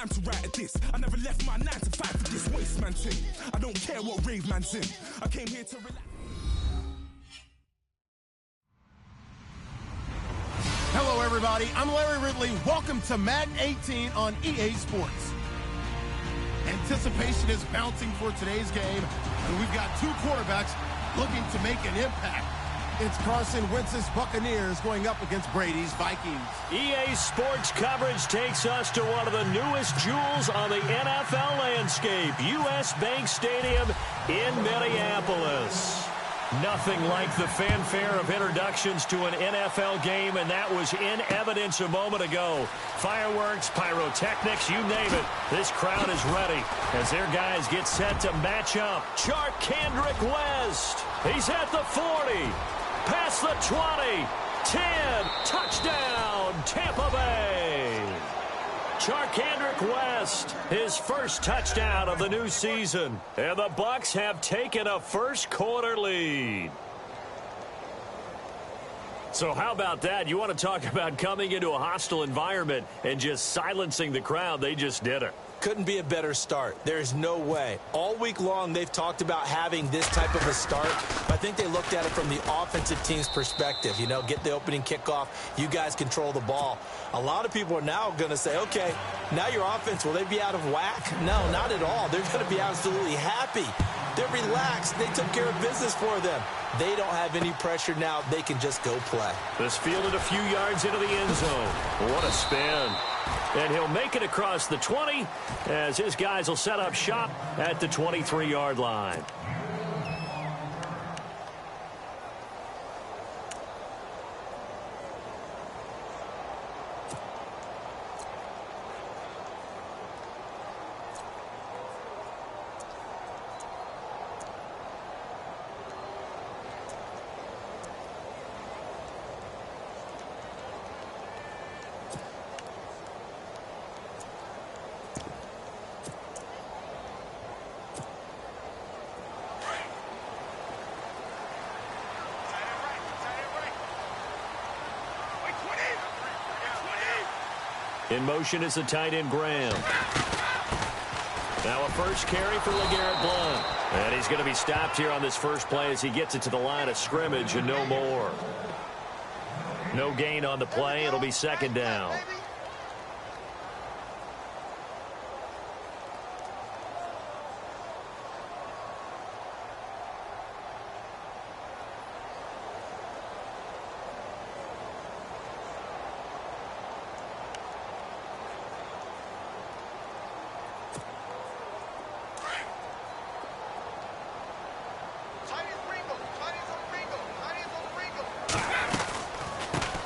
time to write a diss. I never left my 9 to 5 for this waste man thing. I don't care what rave man's in. I came here to relax. Hello, everybody. I'm Larry Ridley. Welcome to Madden 18 on EA Sports. Anticipation is bouncing for today's game, and we've got two quarterbacks looking to make an impact. It's Carson Wentz's Buccaneers going up against Brady's Vikings. EA Sports coverage takes us to one of the newest jewels on the NFL landscape, US Bank Stadium in Minneapolis. Nothing like the fanfare of introductions to an NFL game, and that was in evidence a moment ago. Fireworks, pyrotechnics, you name it. This crowd is ready as their guys get set to match up. Charkandrick West. He's at the 40. Past the 20. 10. Touchdown, Tampa Bay. Charkandrick West, his first touchdown of the new season. And the Bucs have taken a first-quarter lead. So how about that? You want to talk about coming into a hostile environment and just silencing the crowd. They just did it. Couldn't be a better start. There's no way. All week long, they've talked about having this type of a start. But I think they looked at it from the offensive team's perspective. You know, get the opening kickoff. You guys control the ball. A lot of people are now going to say, okay, now your offense, will they be out of whack? No, not at all. They're going to be absolutely happy. They're relaxed. They took care of business for them. They don't have any pressure now. They can just go play. This fielded a few yards into the end zone. What a spin. And he'll make it across the 20 as his guys will set up shop at the 23-yard line. In motion is the tight end, Graham. Now a first carry for LeGarrette Blount. And he's going to be stopped here on this first play as he gets it to the line of scrimmage and no more. No gain on the play. It'll be second down.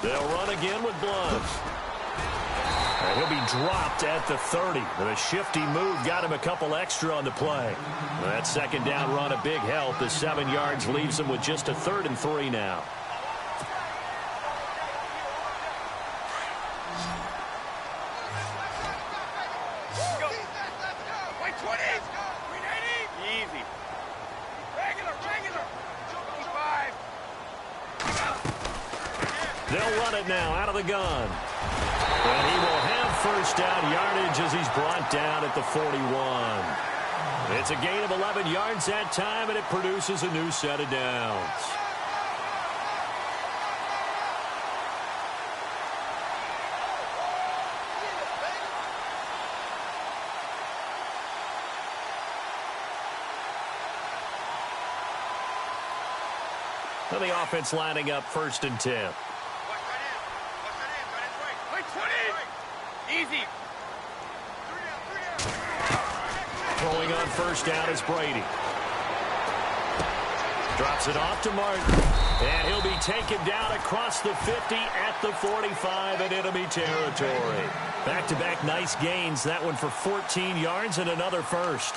They'll run again with Blount. And he'll be dropped at the 30. With a shifty move, got him a couple extra on the play. That second down run, a big help. The 7 yards leaves him with just a 3rd and 3 now. They'll run it now out of the gun. And he will have first down yardage as he's brought down at the 41. It's a gain of 11 yards that time, and it produces a new set of downs. And the offense lining up 1st and 10. Easy. Throwing on first down is Brady. Drops it off to Martin. And he'll be taken down across the 50 at the 45 in enemy territory. Back-to-back nice gains. That one for 14 yards and another first.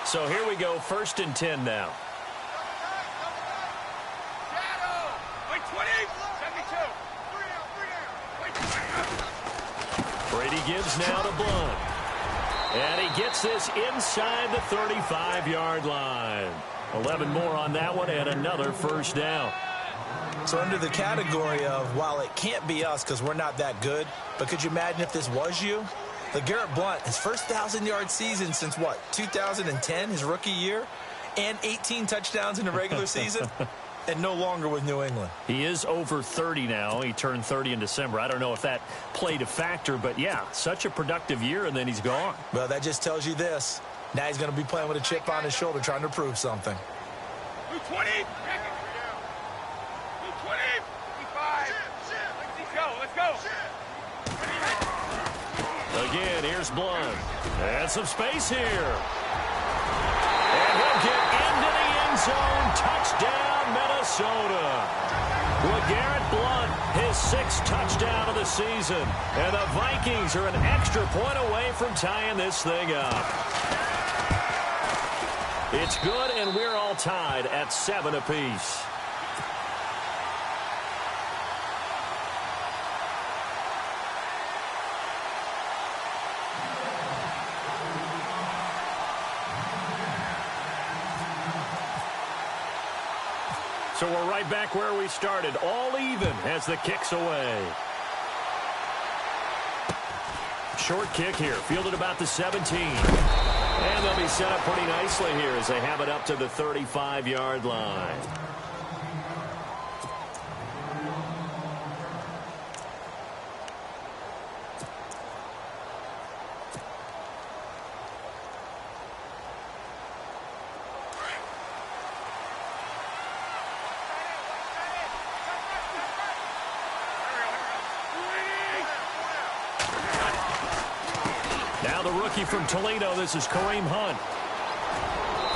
So here we go, 1st and 10 now. Brady gives now to Blount. And he gets this inside the 35-yard line. 11 more on that one and another first down. So under the category of, while it can't be us because we're not that good, but could you imagine if this was you? LeGarrette Blount, his first 1,000-yard season since, what, 2010, his rookie year, and 18 touchdowns in the regular season, and no longer with New England. He is over 30 now. He turned 30 in December. I don't know if that played a factor, but, yeah, such a productive year, and then he's gone. Well, that just tells you this. Now he's going to be playing with a chip on his shoulder trying to prove something. 220. 225. Let's go. Again, here's Blount. And some space here. And he'll get into the end zone. Touchdown, Minnesota. LeGarrette Blount, his 6th touchdown of the season. And the Vikings are an extra point away from tying this thing up. It's good, and we're all tied at 7 apiece. So we're right back where we started, all even as the kick's away. Short kick here, fielded about the 17. And they'll be set up pretty nicely here as they have it up to the 35-yard line. Now the rookie from Toledo, this is Kareem Hunt.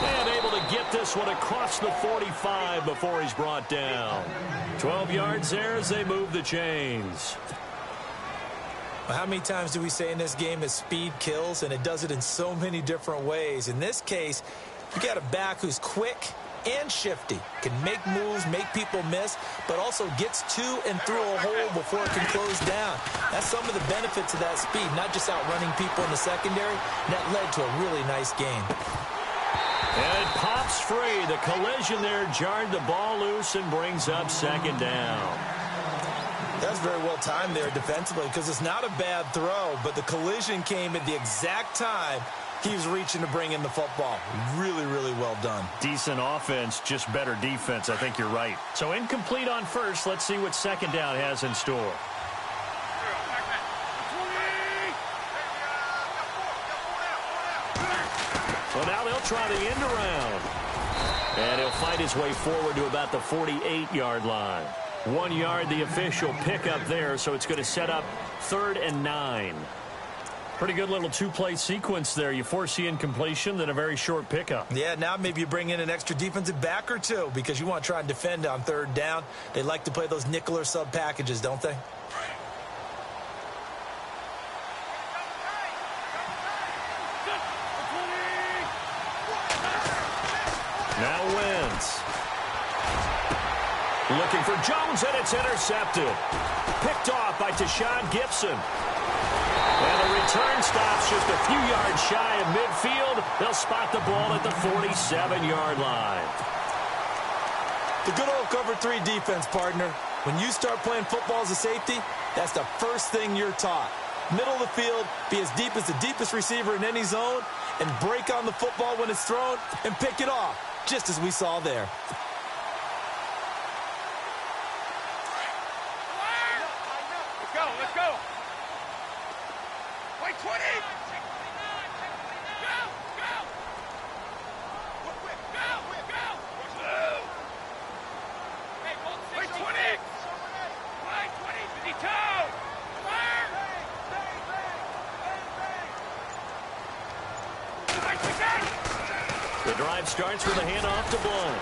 And able to get this one across the 45 before he's brought down. 12 yards there as they move the chains. Well, how many times do we say in this game that speed kills, and it does it in so many different ways? In this case, you got a back who's quick and shifty, can make moves, make people miss, but also gets to and through a hole before it can close down. That's some of the benefits of that speed, not just outrunning people in the secondary. That led to a really nice game. And it pops free. The collision there jarred the ball loose and brings up 2nd down. That's very well timed there defensively because it's not a bad throw, but the collision came at the exact time he was reaching to bring in the football. Really, really well done. Decent offense, just better defense. I think you're right. So incomplete on first. Let's see what 2nd down has in store. So now they'll try the end around. And he'll fight his way forward to about the 48-yard line. 1 yard, the official pickup there, so it's going to set up 3rd and 9. Pretty good little 2-play sequence there. You force the incompletion, then a very short pickup. Yeah, now maybe you bring in an extra defensive back or two because you want to try and defend on 3rd down. They like to play those nickel or sub packages, don't they? Now Wentz. Looking for Jones, and it's intercepted. Picked off by Tashawn Gibson. And the return stops just a few yards shy of midfield. They'll spot the ball at the 47-yard line. The good old cover 3 defense, partner. When you start playing football as a safety, that's the first thing you're taught. Middle of the field, be as deep as the deepest receiver in any zone, and break on the football when it's thrown and pick it off, just as we saw there. Let's go. Wait, 20. The drive starts with a handoff to Blount.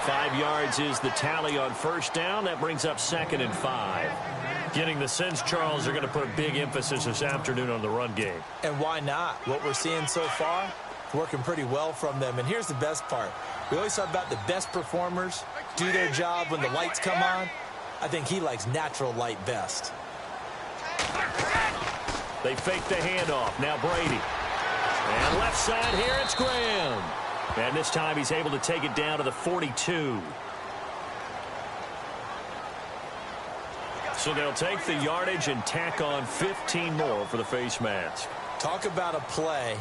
5 yards is the tally on 1st down. That brings up 2nd and 5. Getting the sense, Charles, they're going to put a big emphasis this afternoon on the run game. And why not? What we're seeing so far, working pretty well from them. And here's the best part. We always talk about the best performers do their job when the lights come on. I think he likes natural light best. They fake the handoff. Now Brady. And left side here, it's Graham. And this time he's able to take it down to the 42. So they'll take the yardage and tack on 15 more for the face mask. Talk about a play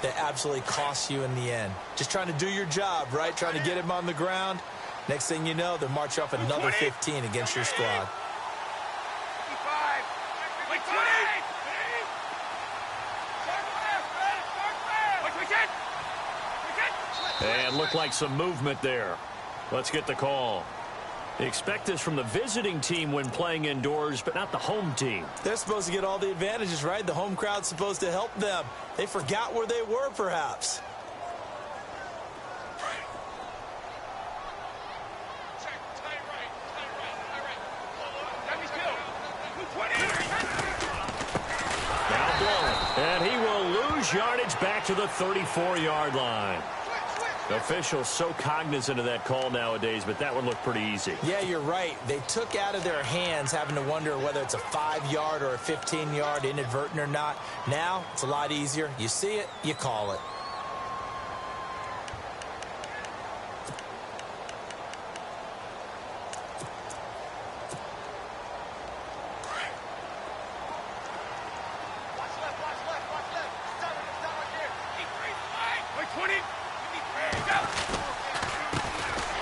that absolutely costs you in the end. Just trying to do your job, right? Trying to get him on the ground. Next thing you know, they're marching off another 15 against your squad. And looked like some movement there. Let's get the call. They expect this from the visiting team when playing indoors, but not the home team. They're supposed to get all the advantages, right? The home crowd's supposed to help them. They forgot where they were, perhaps. Now blowing. And he will lose yardage back to the 34-yard line. The official's so cognizant of that call nowadays, but that would look pretty easy. Yeah, you're right. They took out of their hands having to wonder whether it's a 5-yard or a 15-yard, inadvertent or not. Now, it's a lot easier. You see it, you call it.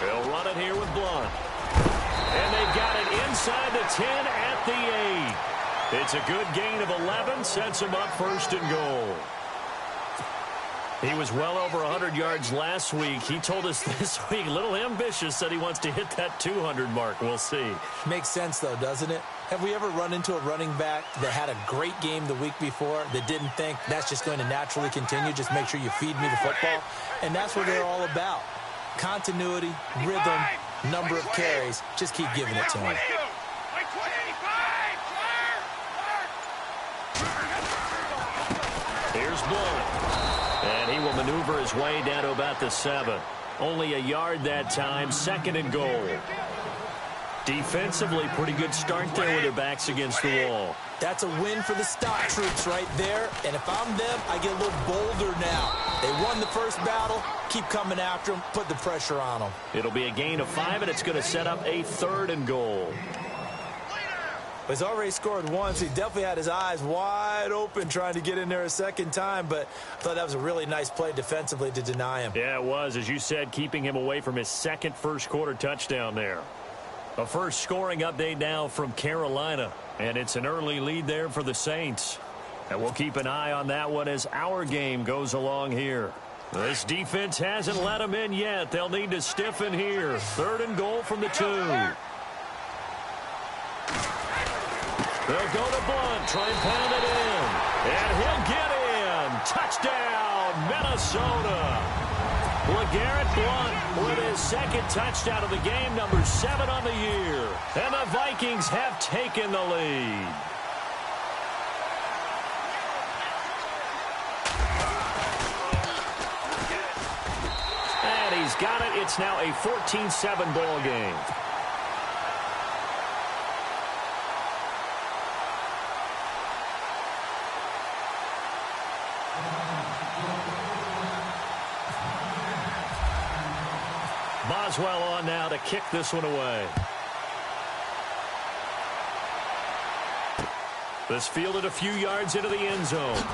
They'll run it here with Blunt. And they've got it inside the 10 at the 8. It's a good gain of 11, sets them up first and goal. He was well over 100 yards last week. He told us this week, a little ambitious, said he wants to hit that 200 mark. We'll see. Makes sense, though, doesn't it? Have we ever run into a running back that had a great game the week before that didn't think that's just going to naturally continue? Just make sure you feed me the football. And that's what they're all about. Continuity, rhythm, number of carries. Just keep giving it to him. Here's Blunt. And he will maneuver his way down to about the 7. Only a yard that time, second and goal. Defensively, pretty good start there with their backs against the wall. That's a win for the stock troops right there. And if I'm them, I get a little bolder now. They won the first battle. Keep coming after them. Put the pressure on them. It'll be a gain of 5, and it's going to set up a third and goal. He's already scored once. He definitely had his eyes wide open trying to get in there a second time, but I thought that was a really nice play defensively to deny him. Yeah, it was, as you said, keeping him away from his second first-quarter touchdown there. A first scoring update now from Carolina, and it's an early lead there for the Saints. And we'll keep an eye on that one as our game goes along here. This defense hasn't let them in yet. They'll need to stiffen here. Third and goal from the 2. They'll go to Blunt, try and pound it in. And he'll get in. Touchdown, Minnesota. LeGarrette Blunt with his second touchdown of the game, number 7 on the year. And the Vikings have taken the lead. And he's got it. It's now a 14-7 ball game. Boswell on now to kick this one away. This fielded a few yards into the end zone.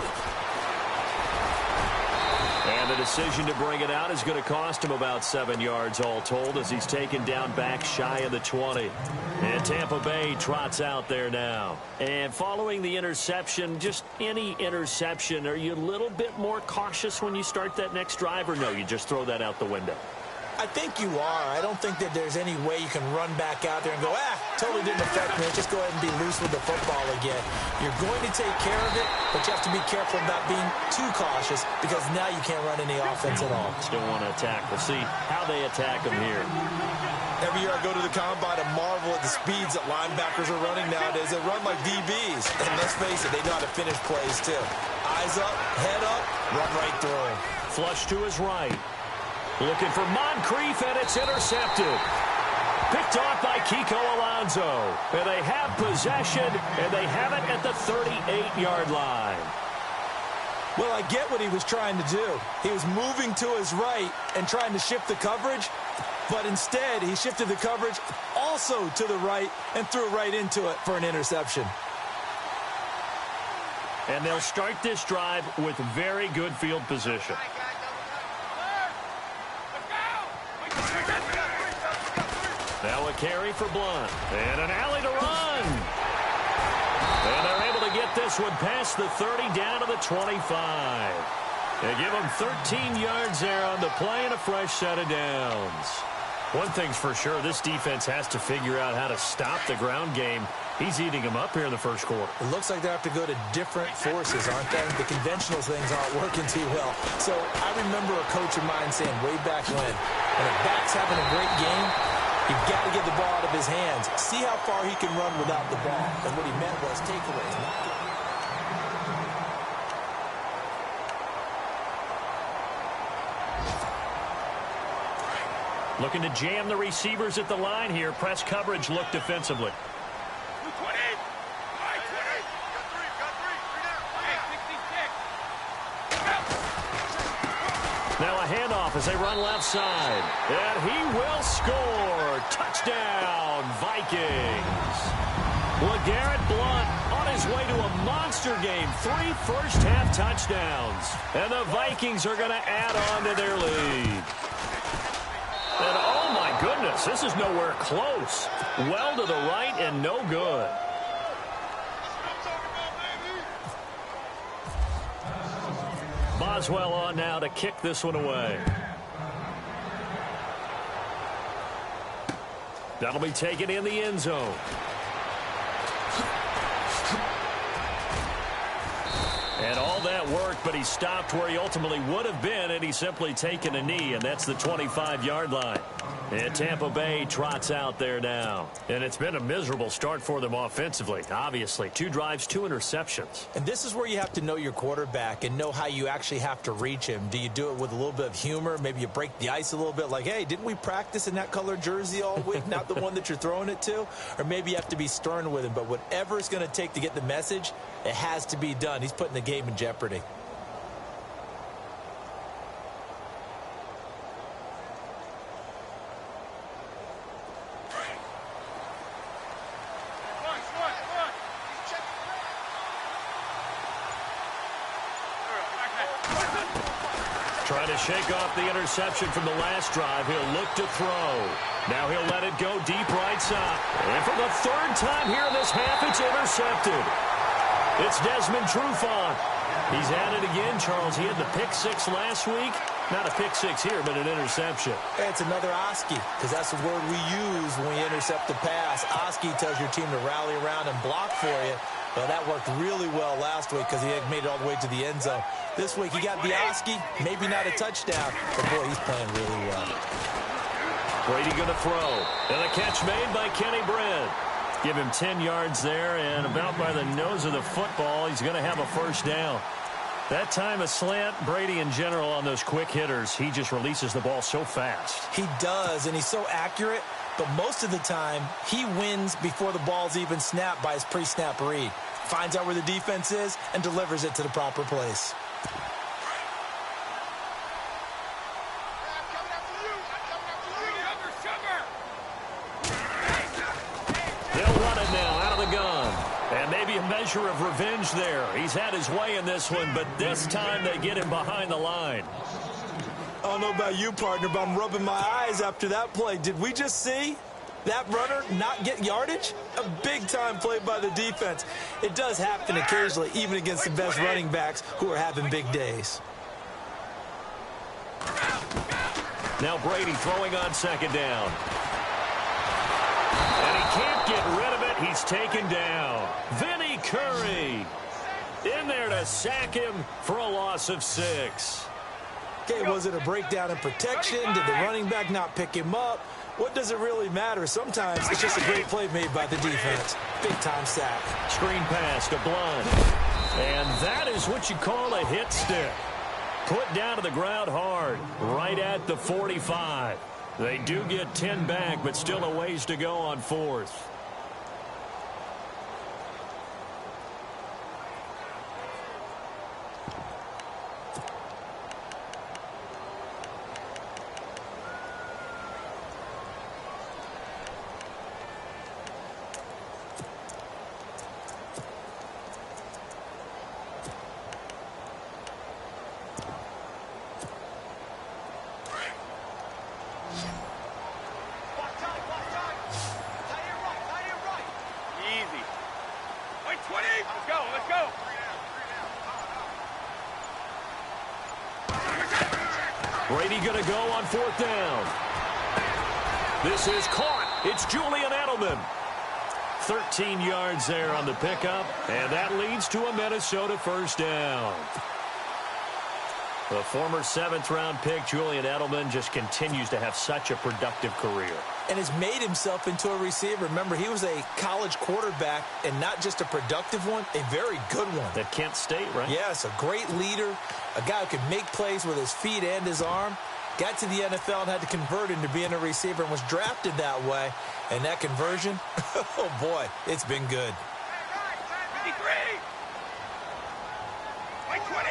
And the decision to bring it out is going to cost him about 7 yards all told as he's taken down back shy of the 20. And Tampa Bay trots out there now. And following the interception, just any interception, are you a little bit more cautious when you start that next drive, or no, you just throw that out the window? I think you are. I don't think that there's any way you can run back out there and go, totally didn't affect me. Just go ahead and be loose with the football again. You're going to take care of it, but you have to be careful about being too cautious because now you can't run any offense at all. Still want to attack. We'll see how they attack them here. Every year I go to the combine and marvel at the speeds that linebackers are running nowadays. They run like DBs. And let's face it, they know how to finish plays too. Eyes up, head up, run right through them. Flush to his right. Looking for Moncrief, and it's intercepted. Picked off by Kiko Alonso. And they have possession, and they have it at the 38-yard line. Well, I get what he was trying to do. He was moving to his right and trying to shift the coverage, but instead he shifted the coverage also to the right and threw right into it for an interception. And they'll start this drive with very good field position. Now a carry for Blunt. And an alley to run. And they're able to get this one past the 30 down to the 25. They give them 13 yards there on the play and a fresh set of downs. One thing's for sure, this defense has to figure out how to stop the ground game. He's eating them up here in the first quarter. It looks like they have to go to different forces, aren't they? The conventional things aren't working too well. So I remember a coach of mine saying way back when a back's having a great game, you've got to get the ball out of his hands. See how far he can run without the ball. And what he meant was takeaways. Looking to jam the receivers at the line here. Press coverage look defensively. Now a handoff as they run left side. And he will score. Touchdown, Vikings. LeGarrette Blount on his way to a monster game. 3 first-half touchdowns. And the Vikings are going to add on to their lead. And oh my goodness, this is nowhere close. Well to the right and no good. Boswell on now to kick this one away. That'll be taken in the end zone. And all that worked, but he stopped where he ultimately would have been, and he's simply taken a knee, and that's the 25-yard line. And Tampa Bay trots out there now. And it's been a miserable start for them offensively, obviously. 2 drives, 2 interceptions. And this is where you have to know your quarterback and know how you actually have to reach him. Do you do it with a little bit of humor? Maybe you break the ice a little bit like, hey, didn't we practice in that color jersey all week, not the one that you're throwing it to? Or maybe you have to be stern with him. But whatever it's going to take to get the message, it has to be done. He's putting the game in jeopardy. Trying to shake off the interception from the last drive. He'll look to throw. Now he'll let it go deep right side. And for the 3rd time here in this half, it's intercepted. It's Desmond Trufant. He's at it again, Charles. He had the pick 6 last week. Not a pick 6 here, but an interception. It's another Oski, because that's the word we use when we intercept the pass. Oski tells your team to rally around and block for you. Well, that worked really well last week because he had made it all the way to the end zone. This week, he got the Oski, maybe not a touchdown, but boy, he's playing really well. Brady going to throw. And a catch made by Kenny Britt. Give him 10 yards there, and about by the nose of the football, he's going to have a first down. That time a slant, Brady in general on those quick hitters, he just releases the ball so fast. He does, and he's so accurate, but most of the time, he wins before the ball's even snapped by his pre-snap read. Finds out where the defense is and delivers it to the proper place. They'll run it now out of the gun. And maybe a measure of revenge there. He's had his way in this one, but this time they get him behind the line. I don't know about you, partner, but I'm rubbing my eyes after that play. Did we just see that runner not get yardage? A big-time play by the defense. It does happen occasionally, even against the best running backs who are having big days. Now Brady throwing on 2nd down. And he can't get rid of it. He's taken down. Vinny Curry in there to sack him for a loss of 6. Okay, was it a breakdown in protection? Did the running back not pick him up? What does it really matter? Sometimes it's just a great play made by the defense. Big-time sack. Screen pass to Blount. And that is what you call a hit stick. Put down to the ground hard, right at the 45. They do get 10 back, but still a ways to go on 4th. Easy. Wait, 20. Let's go. Let's go. Brady going to go on 4th down. This is caught. It's Julian Edelman. 13 yards there on the pickup, and that leads to a Minnesota first down. The former 7th-round pick, Julian Edelman, just continues to have such a productive career. And has made himself into a receiver. Remember, he was a college quarterback, and not just a productive one, a very good one. At Kent State, right? Yes, a great leader, a guy who could make plays with his feet and his arm. Got to the NFL and had to convert into being a receiver and was drafted that way. And that conversion, oh boy, it's been good. 53. Wait, 20.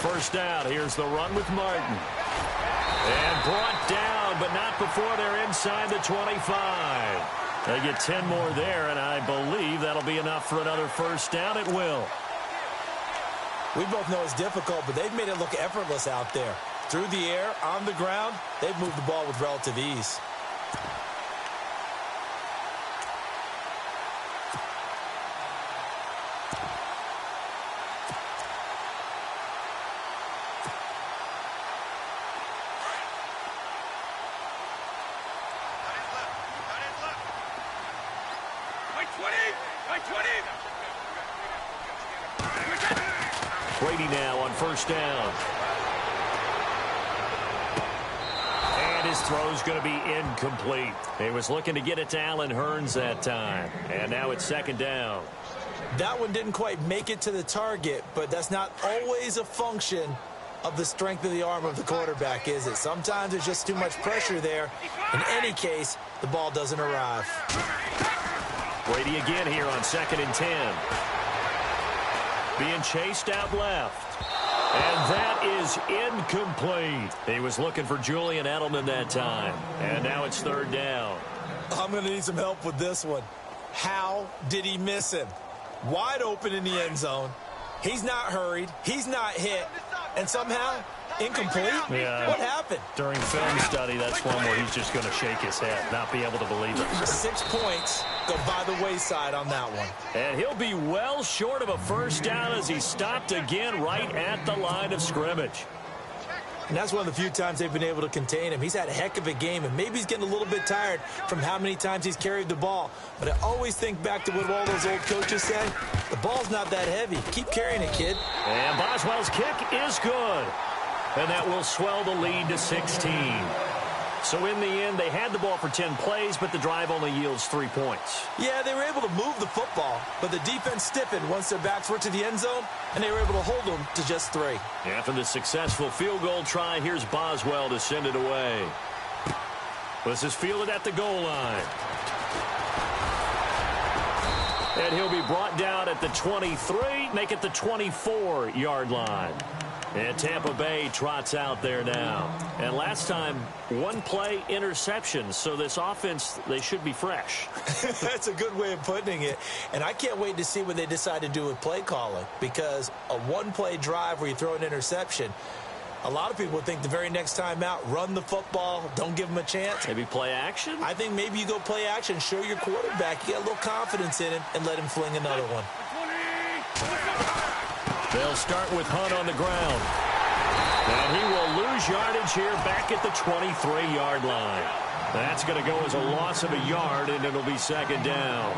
First down. Here's the run with Martin. And brought down, but not before they're inside the 25. They get 10 more there, and I believe that'll be enough for another first down. It will. We both know it's difficult, but they've made it look effortless out there. Through the air, on the ground, they've moved the ball with relative ease. Brady now on first down. And his throw's going to be incomplete. He was looking to get it to Allen Hurns that time. And now it's second down. That one didn't quite make it to the target, but that's not always a function of the strength of the arm of the quarterback, is it? Sometimes there's just too much pressure there. In any case, the ball doesn't arrive. Brady again here on 2nd and 10. Being chased out left. And that is incomplete. He was looking for Julian Edelman that time. And now it's 3rd down. I'm going to need some help with this one. How did he miss him? Wide open in the end zone. He's not hurried. He's not hit. And somehow, incomplete? Yeah. What happened? During film study, that's one where he's just going to shake his head, not be able to believe it. 6 points go by the wayside on that one. And he'll be well short of a first down as he stopped again right at the line of scrimmage. And that's one of the few times they've been able to contain him. He's had a heck of a game, and maybe he's getting a little bit tired from how many times he's carried the ball. But I always think back to what all those old coaches say. The ball's not that heavy. Keep carrying it, kid. And Boswell's kick is good. And that will swell the lead to 16. So in the end, they had the ball for 10 plays, but the drive only yields 3 points. Yeah, they were able to move the football, but the defense stiffened once their backs were to the end zone, and they were able to hold them to just 3. After the successful field goal try, here's Boswell to send it away. This is fielded at the goal line. And he'll be brought down at the 23, make it the 24-yard line. And Tampa Bay trots out there now. And last time, 1 play interception. So this offense, they should be fresh. That's a good way of putting it. And I can't wait to see what they decide to do with play calling. Because a 1-play drive where you throw an interception, a lot of people think the very next time out, run the football, don't give them a chance. Maybe play action? I think maybe you go play action, show your quarterback, you get a little confidence in him, and let him fling another one. They'll start with Hunt on the ground. And he will lose yardage here back at the 23-yard line. That's going to go as a loss of a yard, and it'll be second down.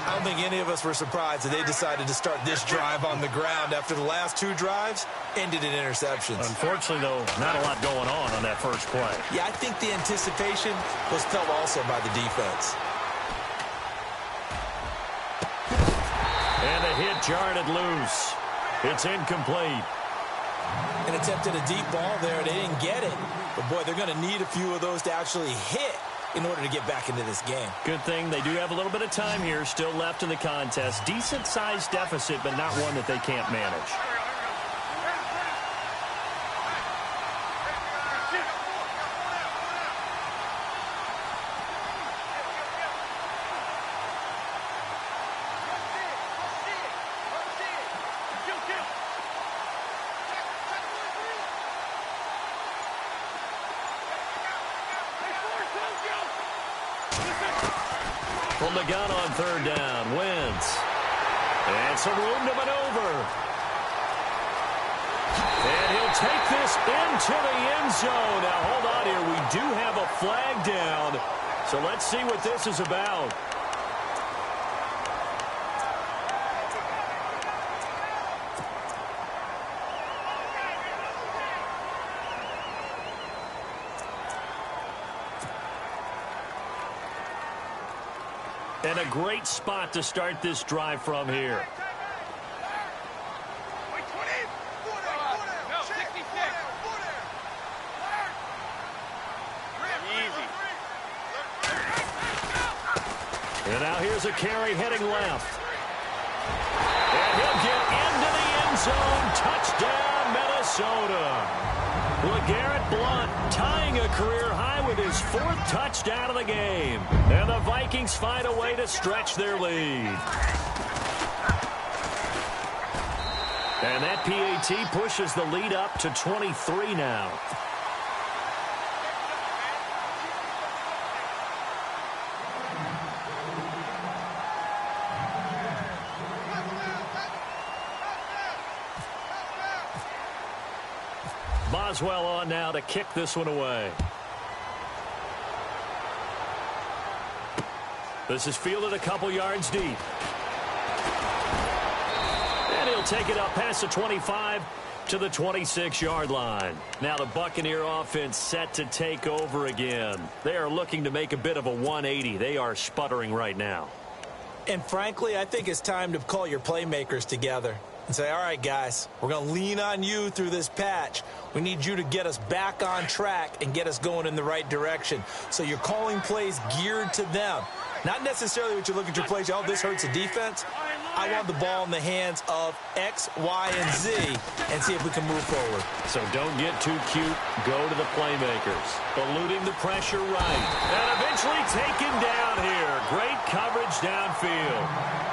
I don't think any of us were surprised that they decided to start this drive on the ground after the last 2 drives ended in interceptions. Unfortunately, though, not a lot going on that first play. Yeah, I think the anticipation was felt also by the defense. And a hit jarred it loose. It's incomplete. An attempt at a deep ball there. They didn't get it. But, boy, they're going to need a few of those to actually hit in order to get back into this game. Good thing they do have a little bit of time here still left in the contest. Decent-sized deficit, but not one that they can't manage. From the gun on third down, Wentz. And some room to maneuver. And he'll take this into the end zone. Now, hold on here. We do have a flag down. So let's see what this is about. And a great spot to start this drive from here. And now here's a carry heading left. And he'll get into the end zone. Touchdown, Minnesota. LeGarrette Blount tying a career high with his 4th touchdown of the game. And the Vikings find a way to stretch their lead. And that PAT pushes the lead up to 23 now. Boswell on now to kick this one away. This is fielded a couple yards deep. And he'll take it up past the 25 to the 26-yard line. Now the Buccaneer offense set to take over again. They are looking to make a bit of a 180. They are sputtering right now. And frankly, I think it's time to call your playmakers together and say, all right, guys, we're going to lean on you through this patch. We need you to get us back on track and get us going in the right direction. So you're calling plays geared to them. Not necessarily what you look at your plays, oh, this hurts the defense. I want the ball in the hands of X, Y, and Z and see if we can move forward. So don't get too cute. Go to the playmakers. Eluding the pressure right. And eventually taken down here. Great coverage downfield.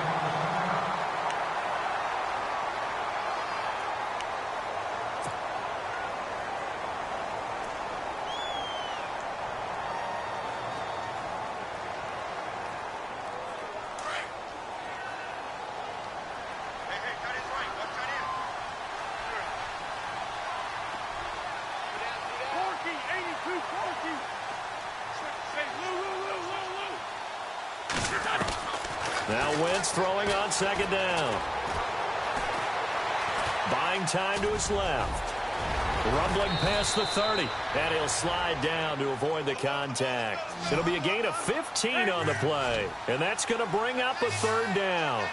Now Wentz throwing on second down. Buying time to his left. Rumbling past the 30. And he'll slide down to avoid the contact. It'll be a gain of 15 on the play. And that's going to bring up a third down.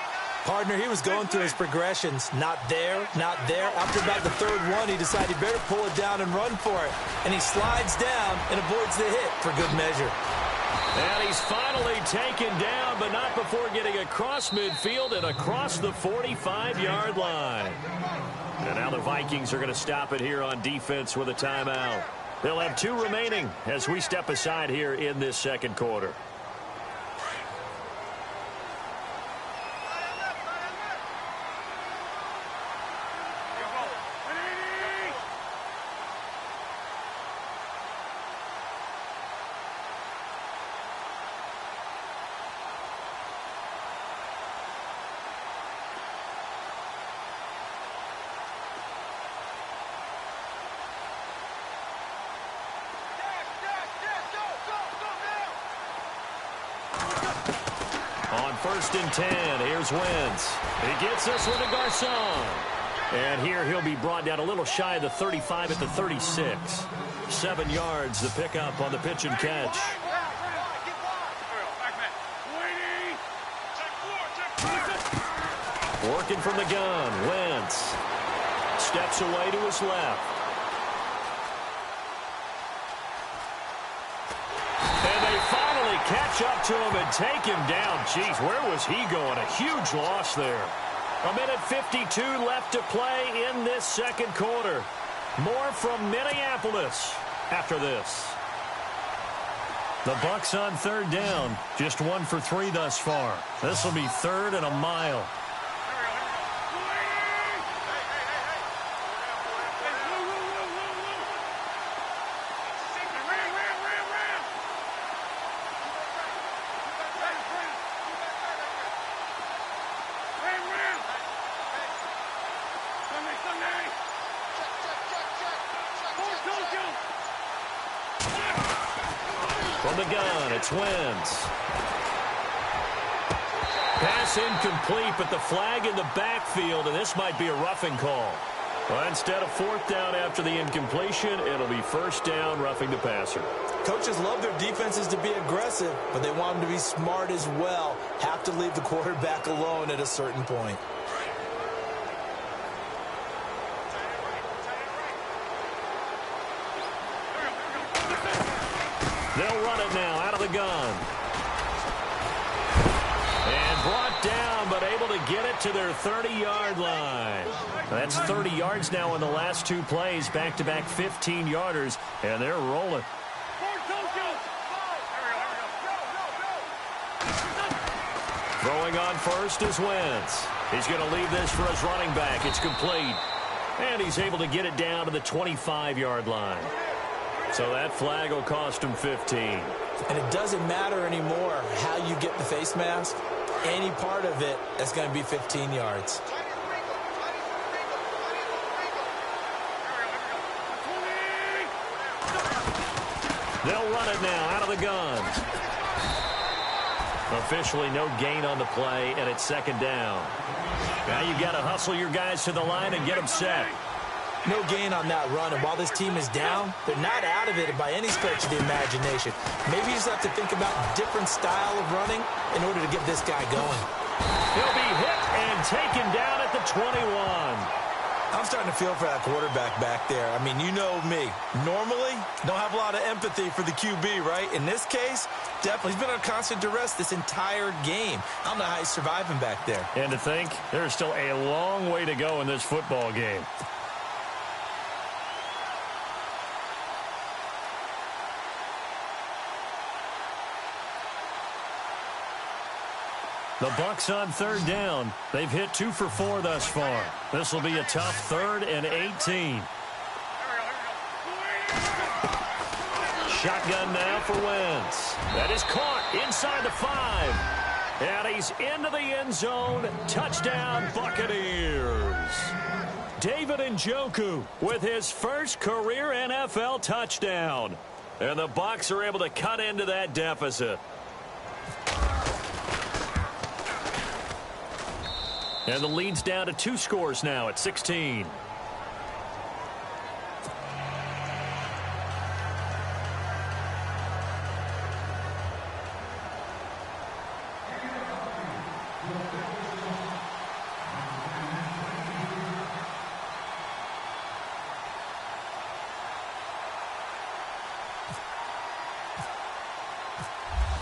Partner, he was going through his progressions. Not there, not there. After about the third one, he decided he better pull it down and run for it. And he slides down and avoids the hit for good measure. And he's finally taken down, but not before getting across midfield and across the 45-yard line. And now the Vikings are going to stop it here on defense with a timeout. They'll have 2 remaining as we step aside here in this second quarter. On 1st and 10, here's Wentz. He gets this one to Garcon. And here he'll be brought down a little shy of the 35 at the 36. 7 yards the pickup on the pitch and catch. Working from the gun, Wentz. Steps away to his left. Catch up to him and take him down. Jeez, where was he going? A huge loss there. 1:52 left to play in this second quarter. More from Minneapolis after this. The Bucs on third down. Just 1 for 3 thus far. This will be 3rd and a mile. From the gun, it's Wentz. Pass incomplete, but the flag in the backfield, and this might be a roughing call. Well, instead of fourth down after the incompletion, it'll be first down, roughing the passer. Coaches love their defenses to be aggressive, but they want them to be smart as well. Have to leave the quarterback alone at a certain point. They'll run it now out of the gun. And brought down, but able to get it to their 30-yard line. That's 30 yards now in the last two plays, back-to-back 15-yarders, and they're rolling. Throwing on first is Wentz. He's going to leave this for his running back. It's complete. And he's able to get it down to the 25-yard line. So that flag will cost him 15. And it doesn't matter anymore how you get the face mask. Any part of it is going to be 15 yards. They'll run it now out of the gun. Officially no gain on the play, and it's second down. Now you got to hustle your guys to the line and get them set. No gain on that run, and while this team is down, they're not out of it by any stretch of the imagination. Maybe you just have to think about a different style of running in order to get this guy going. He'll be hit and taken down at the 21. I'm starting to feel for that quarterback back there. I mean, you know me. Normally, don't have a lot of empathy for the QB, right? In this case, definitely. He's been under constant duress this entire game. I don't know how he's surviving back there. And to think, there's still a long way to go in this football game. The Bucs on third down. They've hit 2 for 4 thus far. This will be a tough 3rd and 18. Shotgun now for Wentz. That is caught inside the 5. And he's into the end zone. Touchdown, Buccaneers. David Njoku with his first career NFL touchdown. And the Bucs are able to cut into that deficit. And the lead's down to 2 scores now at 16.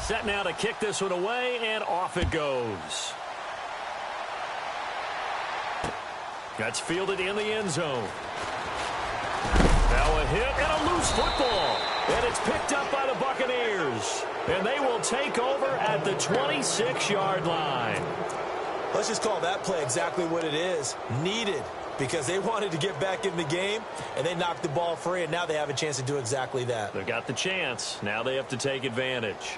Set now to kick this one away, and off it goes. That's fielded in the end zone. Now a hit and a loose football. And it's picked up by the Buccaneers. And they will take over at the 26-yard line. Let's just call that play exactly what it is. Needed, because they wanted to get back in the game, and they knocked the ball free, and now they have a chance to do exactly that. They got the chance. Now they have to take advantage.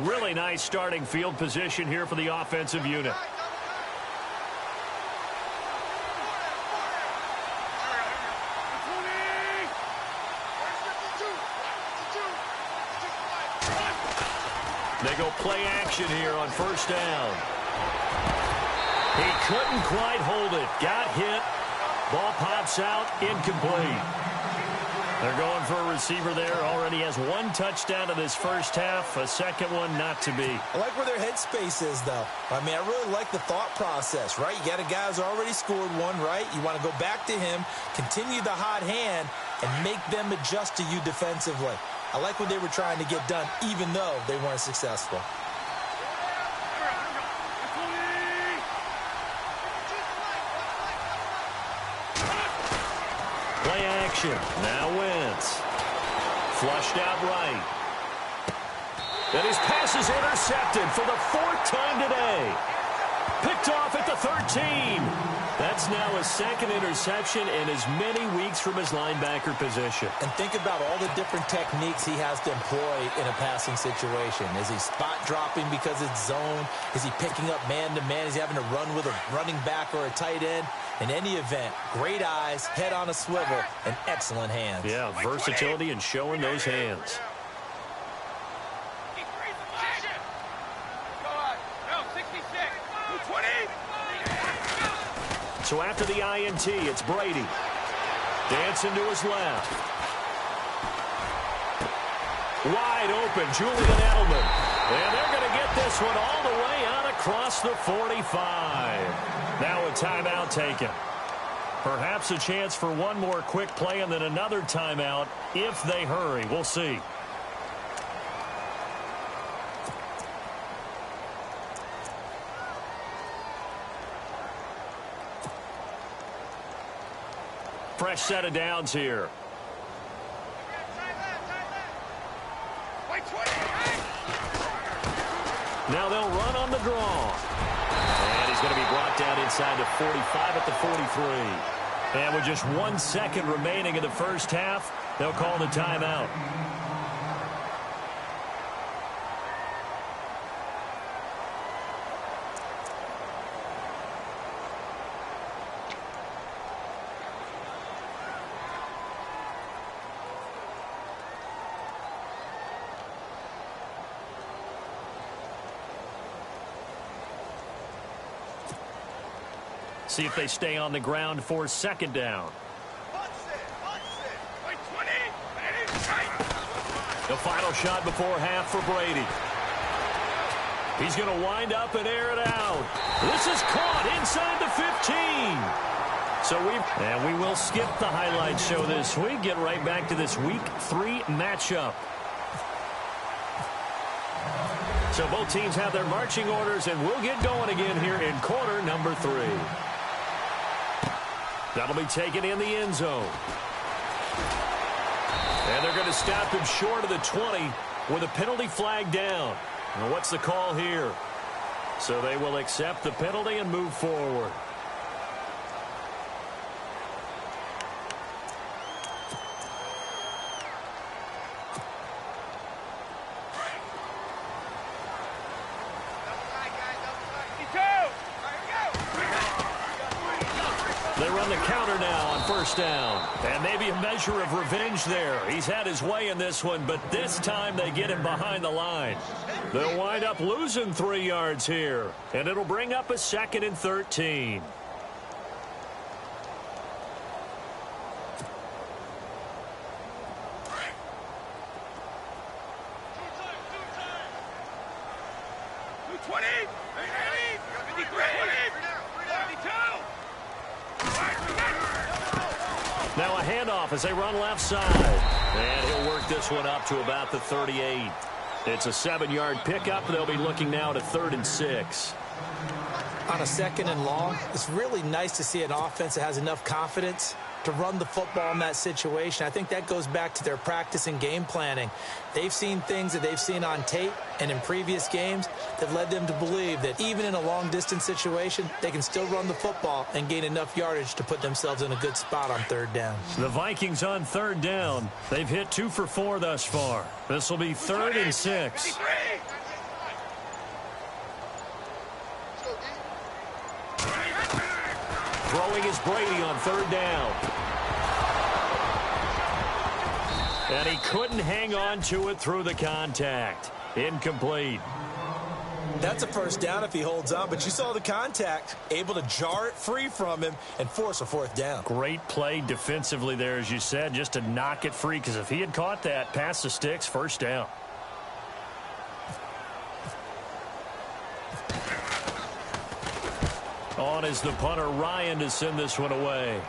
Really nice starting field position here for the offensive unit. They go play action here on first down. He couldn't quite hold it. Got hit. Ball pops out. Incomplete. They're going for a receiver there. Already has 1 touchdown in this first half. A second one not to be. I like where their headspace is, though. I mean, I really like the thought process, right? You got a guy who's already scored 1, right? You want to go back to him, continue the hot hand, and make them adjust to you defensively. I like what they were trying to get done, even though they weren't successful. Play action. Now Wentz. Flushed out right. And his pass is intercepted for the 4th time today. Picked off at the 13. That's That's now his second interception in as many weeks from his linebacker position. And think about all the different techniques he has to employ in a passing situation. Is he spot dropping because it's zone? Is he picking up man-to-man? Is he having to run with a running back or a tight end? In any event, great eyes, head on a swivel, and excellent hands. Yeah, versatility and showing those hands. So after the INT, it's Brady. Dancing to his left. Wide open, Julian Edelman. And they're going to get this one all the way out across the 45. Now a timeout taken. Perhaps a chance for one more quick play and then another timeout if they hurry. We'll see. Fresh set of downs here. Now they'll run on the draw. And he's going to be brought down inside the 45 at the 43. And with just 1 second remaining in the first half, they'll call the timeout. See if they stay on the ground for second down. The final shot before half for Brady. He's going to wind up and air it out. This is caught inside the 15. And we will skip the highlight show this week. Get right back to this Week 3 matchup. So both teams have their marching orders, and we'll get going again here in quarter number 3. That'll be taken in the end zone. And they're going to stop him short of the 20 with a penalty flag down. Now what's the call here? So they will accept the penalty and move forward. They run the counter now on first down. And maybe a measure of revenge there. He's had his way in this one, but this time they get him behind the line. They'll wind up losing 3 yards here. And it'll bring up a 2nd and 13. Now a handoff as they run left side. And he'll work this one up to about the 38. It's a 7-yard pickup. They'll be looking now to 3rd and 6. On a 2nd and long, it's really nice to see an offense that has enough confidence to run the football in that situation. I think that goes back to their practice and game planning. They've seen things that they've seen on tape and in previous games that led them to believe that even in a long-distance situation, they can still run the football and gain enough yardage to put themselves in a good spot on 3rd down. The Vikings on 3rd down. They've hit 2 for 4 thus far. This will be 3rd and 6. Throwing is Brady on 3rd down. And he couldn't hang on to it through the contact. Incomplete. That's a 1st down if he holds on, but you saw the contact, able to jar it free from him and force a 4th down. Great play defensively there, as you said, just to knock it free, because if he had caught that, past the sticks, 1st down. On is the punter, Ryan, to send this one away.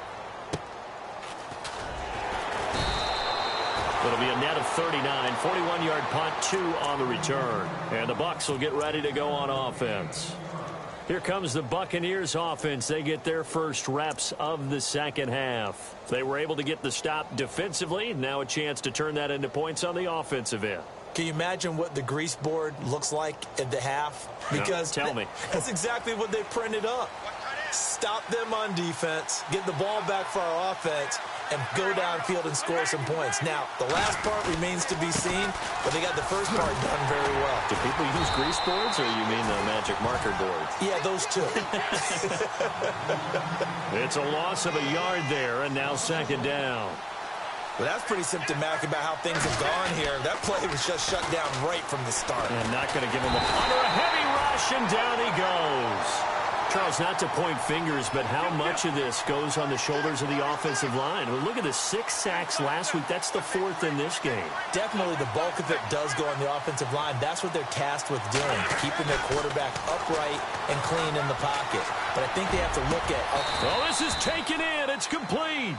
It'll be a net of 39, 41-yard punt, 2 on the return. And the Bucs will get ready to go on offense. Here comes the Buccaneers offense. They get their first reps of the 2nd half. They were able to get the stop defensively. Now a chance to turn that into points on the offensive end. Can you imagine what the grease board looks like at the half? Because tell me. That's exactly what they printed up. Stop them on defense, get the ball back for our offense, and go downfield and score some points. Now, the last part remains to be seen, but they got the first part done very well. Do people use grease boards, or you mean the magic marker boards? Yeah, those two. It's a loss of a yard there, and now second down. Well, that's pretty symptomatic about how things have gone here. That play was just shut down right from the start. And not going to give him under a heavy rush, and down he goes. Charles, not to point fingers, but how much of this goes on the shoulders of the offensive line? Well, look at the 6 sacks last week. That's the 4th in this game. Definitely the bulk of it does go on the offensive line. That's what they're tasked with doing, keeping their quarterback upright and clean in the pocket. But I think they have to look at... Oh, this is taken in. It's complete.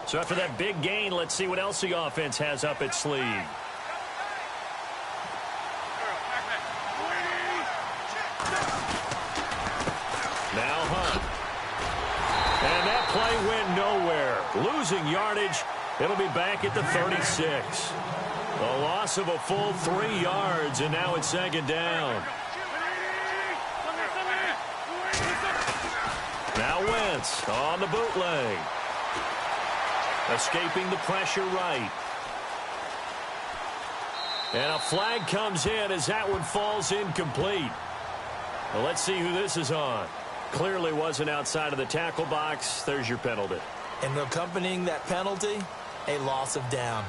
So after that big gain, let's see what else the offense has up its sleeve. Now Hunt. And that play went nowhere. Losing yardage. It'll be back at the 36. A loss of a full 3 yards, and now it's second down. Now Wentz on the bootleg. Escaping the pressure right. And a flag comes in as that one falls incomplete. Well, let's see who this is on. Clearly wasn't outside of the tackle box. There's your penalty. And accompanying that penalty, a loss of down.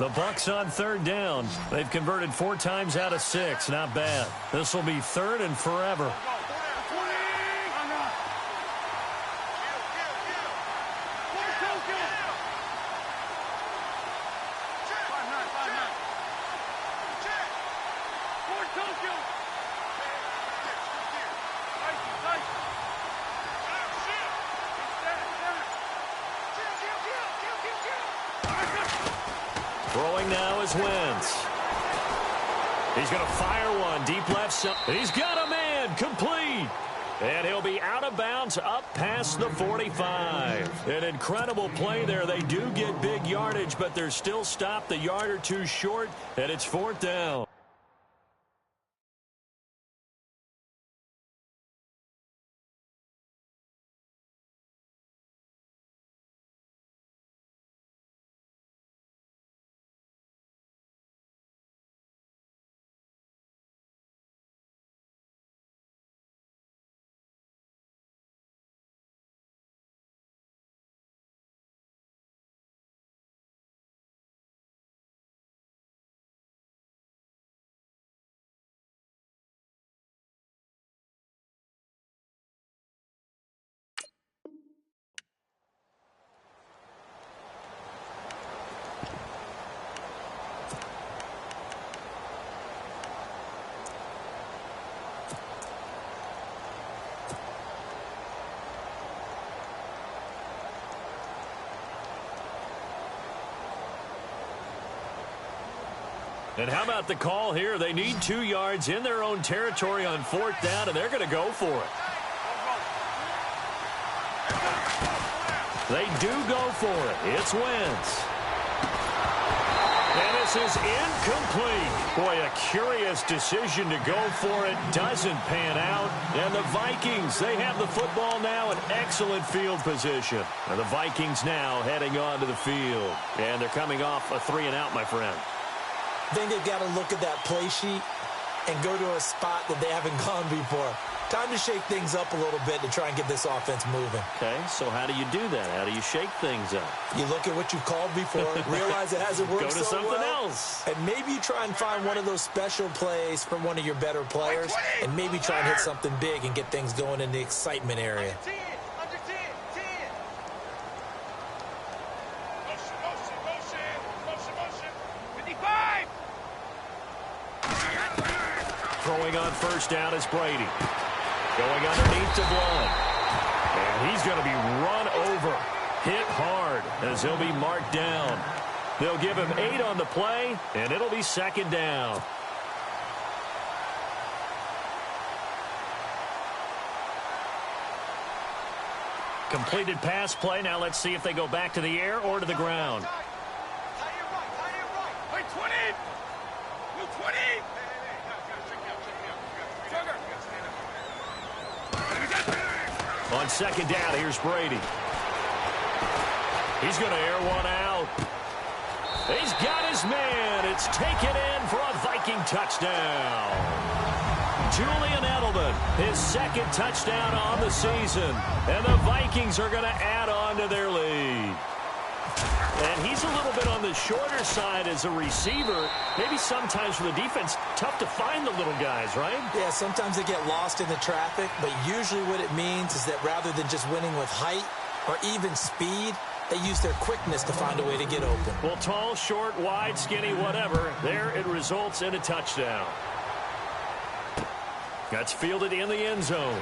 The Bucs on third down. They've converted 4 times out of 6. Not bad. This will be 3rd and forever. Throwing now is Wentz. He's going to fire one deep left side. He's got a man complete. And he'll be out of bounds up past the 45. An incredible play there. They do get big yardage, but they're still stopped a yard or 2 short, and it's 4th down. And how about the call here? They need 2 yards in their own territory on 4th down, and they're going to go for it. They do go for it. It's Wentz. And this is incomplete. Boy, a curious decision to go for it. Doesn't pan out. And the Vikings, they have the football now in excellent field position. And the Vikings now heading onto the field. And they're coming off a 3-and-out, my friend. I think they've got to look at that play sheet and go to a spot that they haven't gone before. Time to shake things up a little bit to try and get this offense moving. Okay, so how do you do that? How do you shake things up? You look at what you've called before, realize it hasn't worked so well. Go to something else. And maybe you try and find one of those special plays from one of your better players, and maybe try and hit something big and get things going in the excitement area. Under 10. Motion. 55. Throwing on first down is Brady. Going underneath to Blunt. And he's going to be run over. Hit hard as he'll be marked down. They'll give him 8 on the play, and it'll be second down. completed pass play. Now let's see if they go back to the air or to the ground. Wait, 20! Move 20! On second down, here's Brady. He's going to air one out. He's got his man. It's taken in for a Viking touchdown. Julian Edelman, his second touchdown on the season. And the Vikings are going to add on to their lead. And he's a little bit on the shorter side as a receiver. Maybe sometimes for the defense, tough to find the little guys, right? Yeah, sometimes they get lost in the traffic, but usually what it means is that rather than just winning with height or even speed, they use their quickness to find a way to get open. Well, tall, short, wide, skinny, whatever, there it results in a touchdown. That's fielded in the end zone.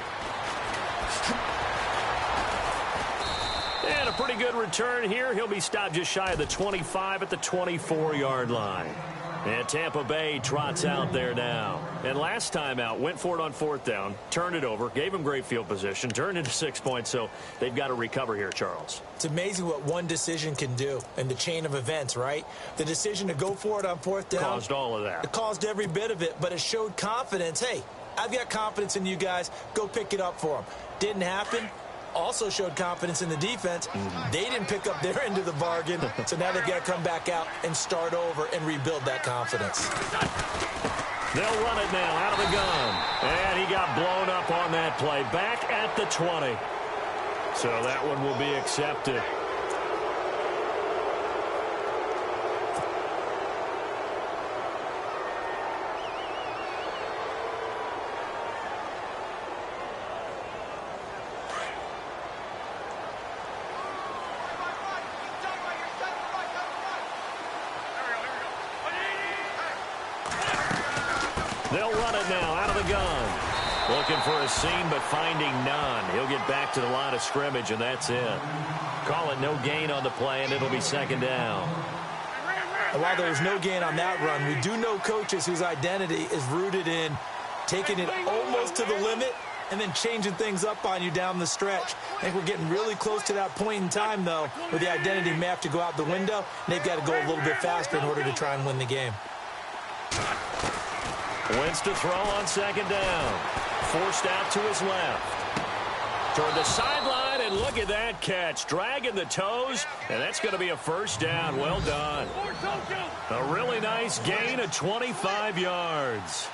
And a pretty good return here. He'll be stopped just shy of the 25 at the 24-yard line. And Tampa Bay trots out there now. And last time out, went for it on fourth down, turned it over, gave him great field position, turned into 6 points, so they've got to recover here, Charles. It's amazing what one decision can do in the chain of events, right? The decision to go for it on fourth down. Caused all of that. It caused every bit of it, but it showed confidence. Hey, I've got confidence in you guys. Go pick it up for them. Didn't happen. Also showed confidence in the defense. They didn't pick up their end of the bargain, so now they've got to come back out and start over and rebuild that confidence. They'll run it now out of the gun. And he got blown up on that play. Back at the 20. So that one will be accepted. They'll run it now out of the gun. Looking for a seam, but finding none. He'll get back to the line of scrimmage, and that's it. Call it no gain on the play, and it'll be second down. And while there was no gain on that run, we do know coaches whose identity is rooted in taking it almost to the limit and then changing things up on you down the stretch. I think we're getting really close to that point in time, though, where the identity may have to go out the window, and they've got to go a little bit faster in order to try and win the game. Wentz to throw on second down. Forced out to his left. Toward the sideline, and look at that catch. Dragging the toes, and that's going to be a first down. Well done. A really nice gain of 25 yards.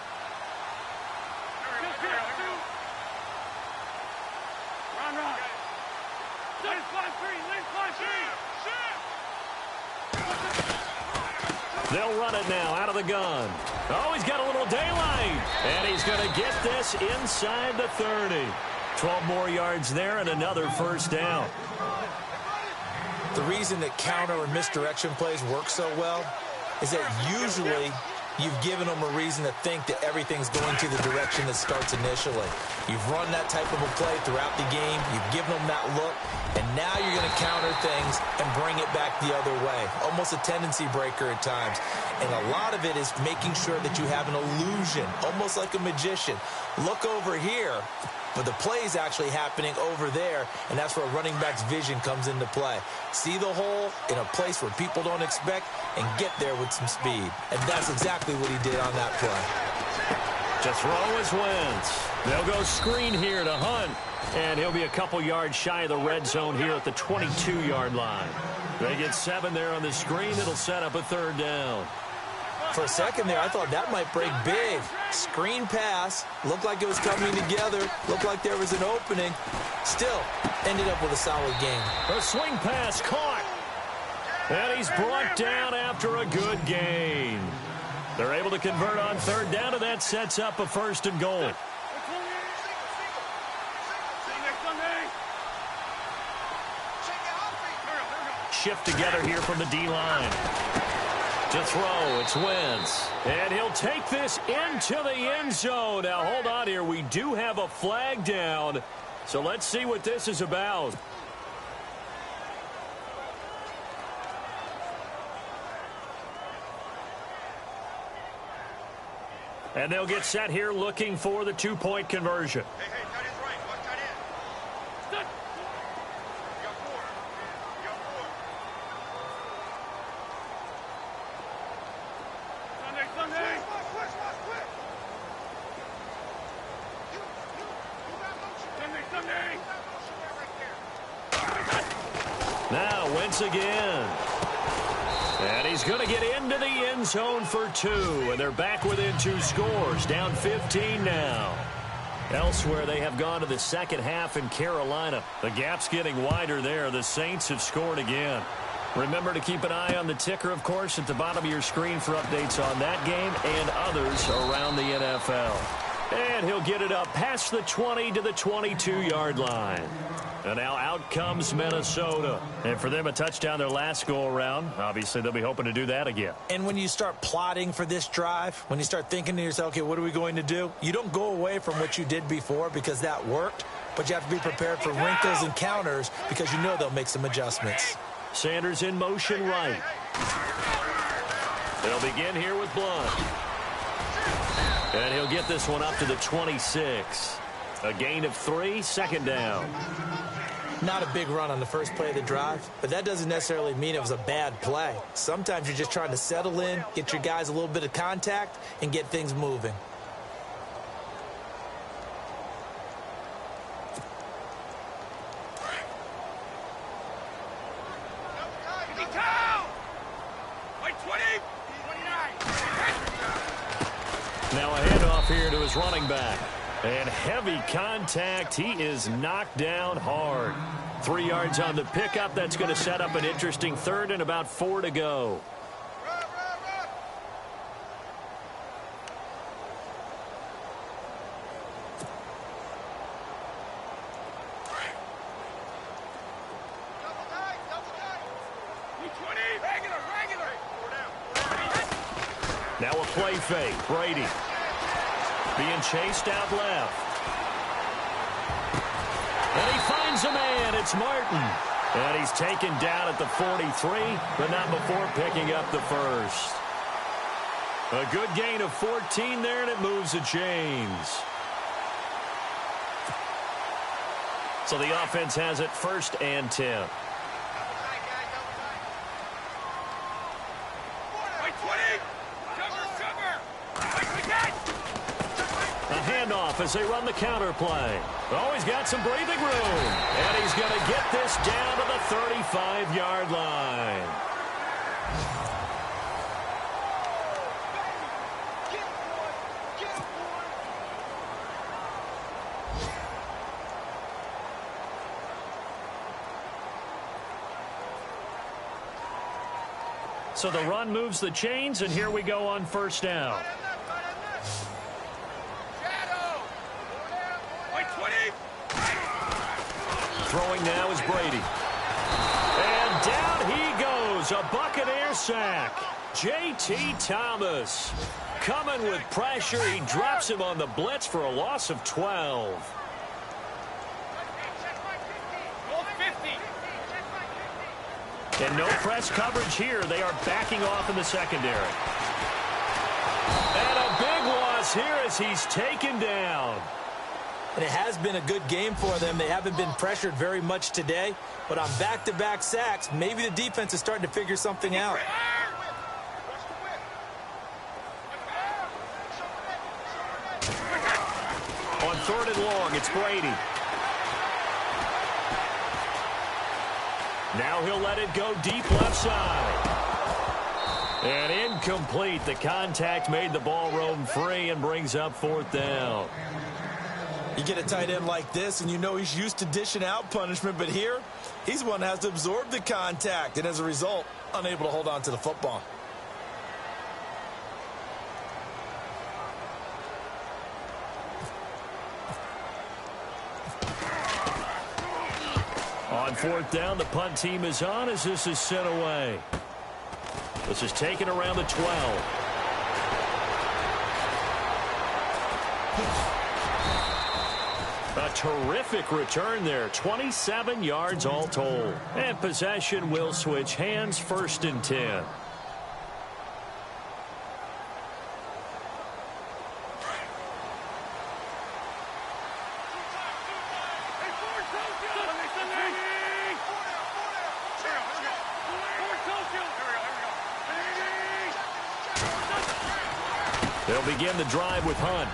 They'll run it now out of the gun. Oh, he's got a little daylight. And he's going to get this inside the 30. 12 more yards there and another first down. The reason that counter or misdirection plays work so well is that usually you've given them a reason to think that everything's going to the direction that starts initially. You've run that type of a play throughout the game. You've given them that look. And now you're going to counter things and bring it back the other way. Almost a tendency breaker at times. And a lot of it is making sure that you have an illusion, almost like a magician. Look over here, but the play is actually happening over there, and that's where running back's vision comes into play. See the hole in a place where people don't expect and get there with some speed. And that's exactly what he did on that play. To throw is Wentz. They'll go screen here to Hunt. And he'll be a couple yards shy of the red zone here at the 22-yard line. They get 7 there on the screen. It'll set up a third down. For a second there, I thought that might break big. Screen pass. Looked like it was coming together. Looked like there was an opening. Still, ended up with a solid game. A swing pass caught. And he's brought down after a good gain. They're able to convert on third down, and that sets up a first and goal. Shift together here from the D-line. To throw, it's Wentz. And he'll take this into the end zone. Now, hold on here. We do have a flag down. So let's see what this is about. And they'll get set here looking for the two-point conversion. Now Wentz again. And he's going to get into the end zone for 2. And they're back within 2 scores. Down 15 now. Elsewhere, they have gone to the second half in Carolina. The gap's getting wider there. The Saints have scored again. Remember to keep an eye on the ticker, of course, at the bottom of your screen for updates on that game and others around the NFL. And he'll get it up past the 20 to the 22-yard line. And now out comes Minnesota. And for them, a touchdown their last go-around. Obviously, they'll be hoping to do that again. And when you start plotting for this drive, when you start thinking to yourself, okay, what are we going to do? You don't go away from what you did before because that worked, but you have to be prepared for wrinkles and counters because you know they'll make some adjustments. Sanders in motion right. They'll begin here with Blunt. And he'll get this one up to the 26. A gain of 3, second down. Not a big run on the first play of the drive, but that doesn't necessarily mean it was a bad play. Sometimes you're just trying to settle in, get your guys a little bit of contact, and get things moving. Now a handoff here to his running back. And heavy contact. He is knocked down hard. 3 yards on the pickup. That's going to set up an interesting third and about 4 to go. Now a play fake. Brady being chased out left. And he finds a man. It's Martin. And he's taken down at the 43, but not before picking up the first. A good gain of 14 there, and it moves the chains. So the offense has it 1st and 10. Handoff as they run the counter play. Oh, he's got some breathing room. And he's going to get this down to the 35-yard line. So the run moves the chains, and here we go on 1st down. Throwing now is Brady. And down he goes. A Buccaneer sack. J.T. Thomas coming with pressure. He drops him on the blitz for a loss of 12. And no press coverage here. They are backing off in the secondary. And a big loss here as he's taken down. And it has been a good game for them. They haven't been pressured very much today, but on back-to-back sacks, maybe the defense is starting to figure something out. On 3rd and long, it's Brady. Now he'll let it go deep left side. And incomplete. The contact made the ball roam free and brings up 4th down. You get a tight end like this, and you know he's used to dishing out punishment, but here, he's one that has to absorb the contact, and as a result, unable to hold on to the football. On 4th down, the punt team is on as this is sent away. This is taken around the 12. A terrific return there. 27 yards all told. And possession will switch hands. 1st and 10. They'll begin the drive with Hunt.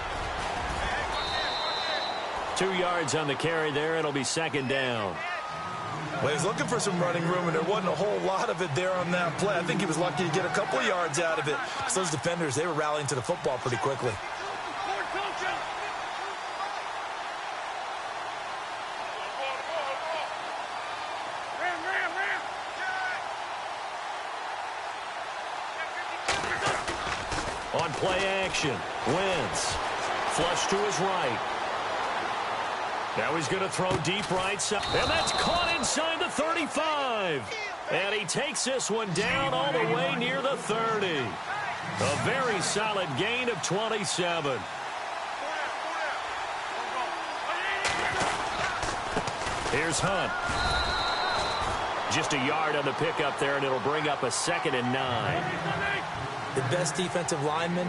2 yards on the carry there. It'll be 2nd down. Well, he was looking for some running room, and there wasn't a whole lot of it there on that play. I think he was lucky to get a couple of yards out of it. So those defenders, they were rallying to the football pretty quickly. On play action, Wentz. Flush to his right. Now he's going to throw deep right side. And that's caught inside the 35. And he takes this one down all the way near the 30. A very solid gain of 27. Here's Hunt. Just a yard on the pickup there, and it'll bring up a 2nd and 9. The best defensive linemen,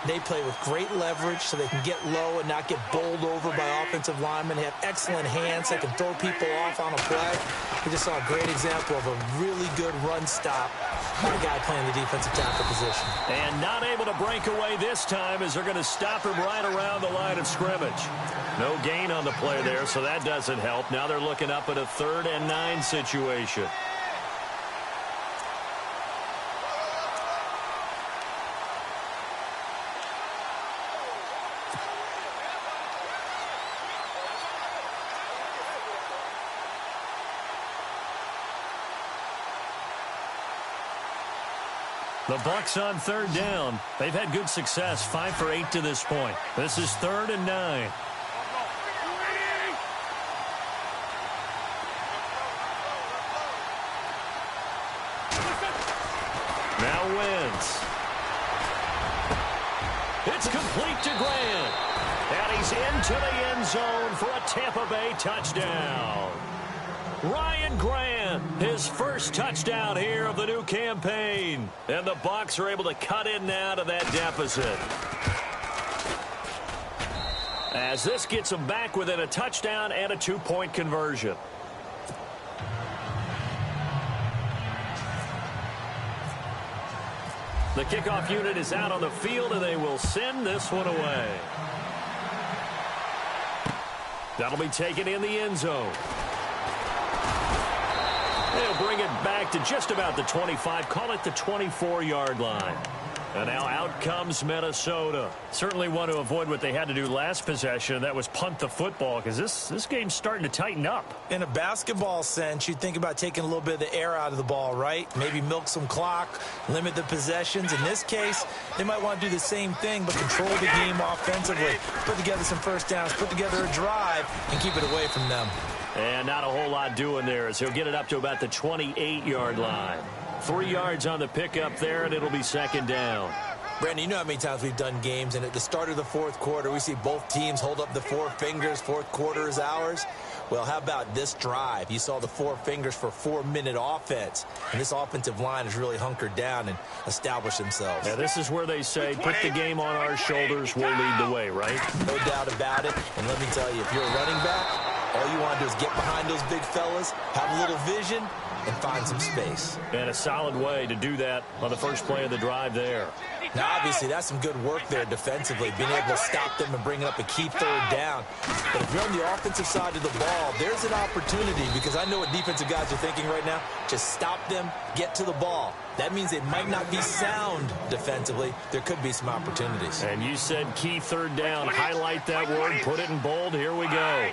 they play with great leverage so they can get low and not get bowled over by offensive linemen. They have excellent hands. They can throw people off on a play. We just saw a great example of a really good run stop by a guy playing the defensive tackle position. And not able to break away this time as they're going to stop him right around the line of scrimmage. No gain on the play there, so that doesn't help. Now they're looking up at a 3rd and 9 situation. The Bucs on 3rd down. They've had good success, 5 for 8 to this point. This is 3rd and 9. Now Wentz. It's complete to Grant. And he's into the end zone for a Tampa Bay touchdown. Ryan Grant, his first touchdown here of the new campaign. And the Bucs are able to cut in now to that deficit. As this gets them back within a touchdown and a 2-point conversion. The kickoff unit is out on the field, and they will send this one away. That'll be taken in the end zone. They'll bring it back to just about the 25, call it the 24-yard line. And now out comes Minnesota. Certainly want to avoid what they had to do last possession. That was punt the football, because this game's starting to tighten up. In a basketball sense, you think about taking a little bit of the air out of the ball, right? Maybe milk some clock, limit the possessions. In this case, they might want to do the same thing, but control the game offensively. Put together some first downs, put together a drive, and keep it away from them. And not a whole lot doing there as he'll get it up to about the 28-yard line. 3 yards on the pickup there, and it'll be 2nd down. Brandon, you know how many times we've done games, and at the start of the 4th quarter, we see both teams hold up the 4 fingers, 4th quarter is ours. Well, how about this drive? You saw the 4 fingers for 4-minute offense, and this offensive line has really hunkered down and established themselves. Yeah, this is where they say, put the game on our shoulders, we'll lead the way, right? No doubt about it, and let me tell you, if you're a running back, all you want to do is get behind those big fellas, have a little vision, and find some space. And a solid way to do that on the first play of the drive there. Now, obviously, that's some good work there defensively, being able to stop them and bring up a key 3rd down. But if you're on the offensive side of the ball, there's an opportunity, because I know what defensive guys are thinking right now. Just stop them, get to the ball. That means they might not be sound defensively. There could be some opportunities. And you said key 3rd down. Highlight that word, put it in bold. Here we go.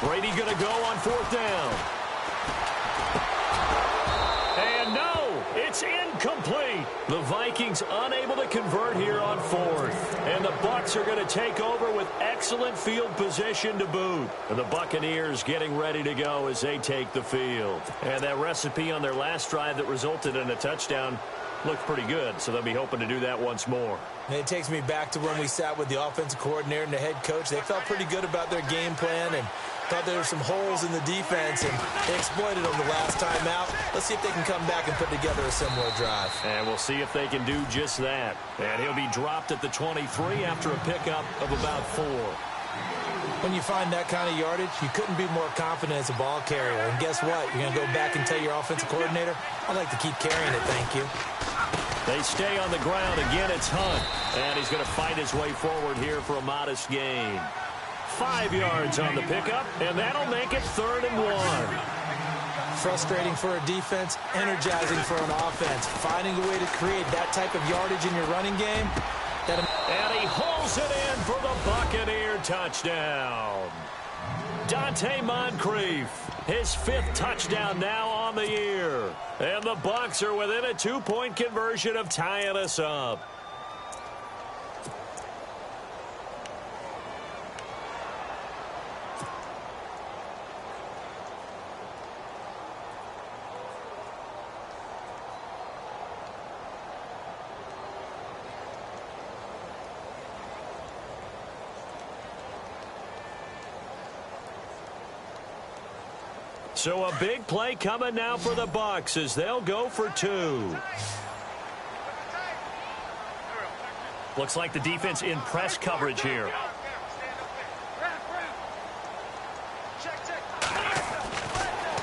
Brady going to go on 4th down. And no, it's incomplete. The Vikings unable to convert here on 4th. And the Bucs are going to take over with excellent field position to boot. And the Buccaneers getting ready to go as they take the field. And that recipe on their last drive that resulted in a touchdown looked pretty good, so they'll be hoping to do that once more. And it takes me back to when we sat with the offensive coordinator and the head coach. They felt pretty good about their game plan and thought there were some holes in the defense, and they exploited them the last time out. Let's see if they can come back and put together a similar drive. And we'll see if they can do just that. And he'll be dropped at the 23 after a pickup of about 4. When you find that kind of yardage, you couldn't be more confident as a ball carrier. And guess what? You're going to go back and tell your offensive coordinator, I'd like to keep carrying it, thank you. They stay on the ground. Again, it's Hunt. And he's going to fight his way forward here for a modest gain. 5 yards on the pickup, and that'll make it 3rd and 1. Frustrating for a defense, energizing for an offense. Finding a way to create that type of yardage in your running game. And he hauls it in for the Buccaneer touchdown. Dante Moncrief, his 5th touchdown now on the year. And the Bucs are within a 2-point conversion of tying us up. So a big play coming now for the Bucs as they'll go for 2. Looks like the defense in press coverage here.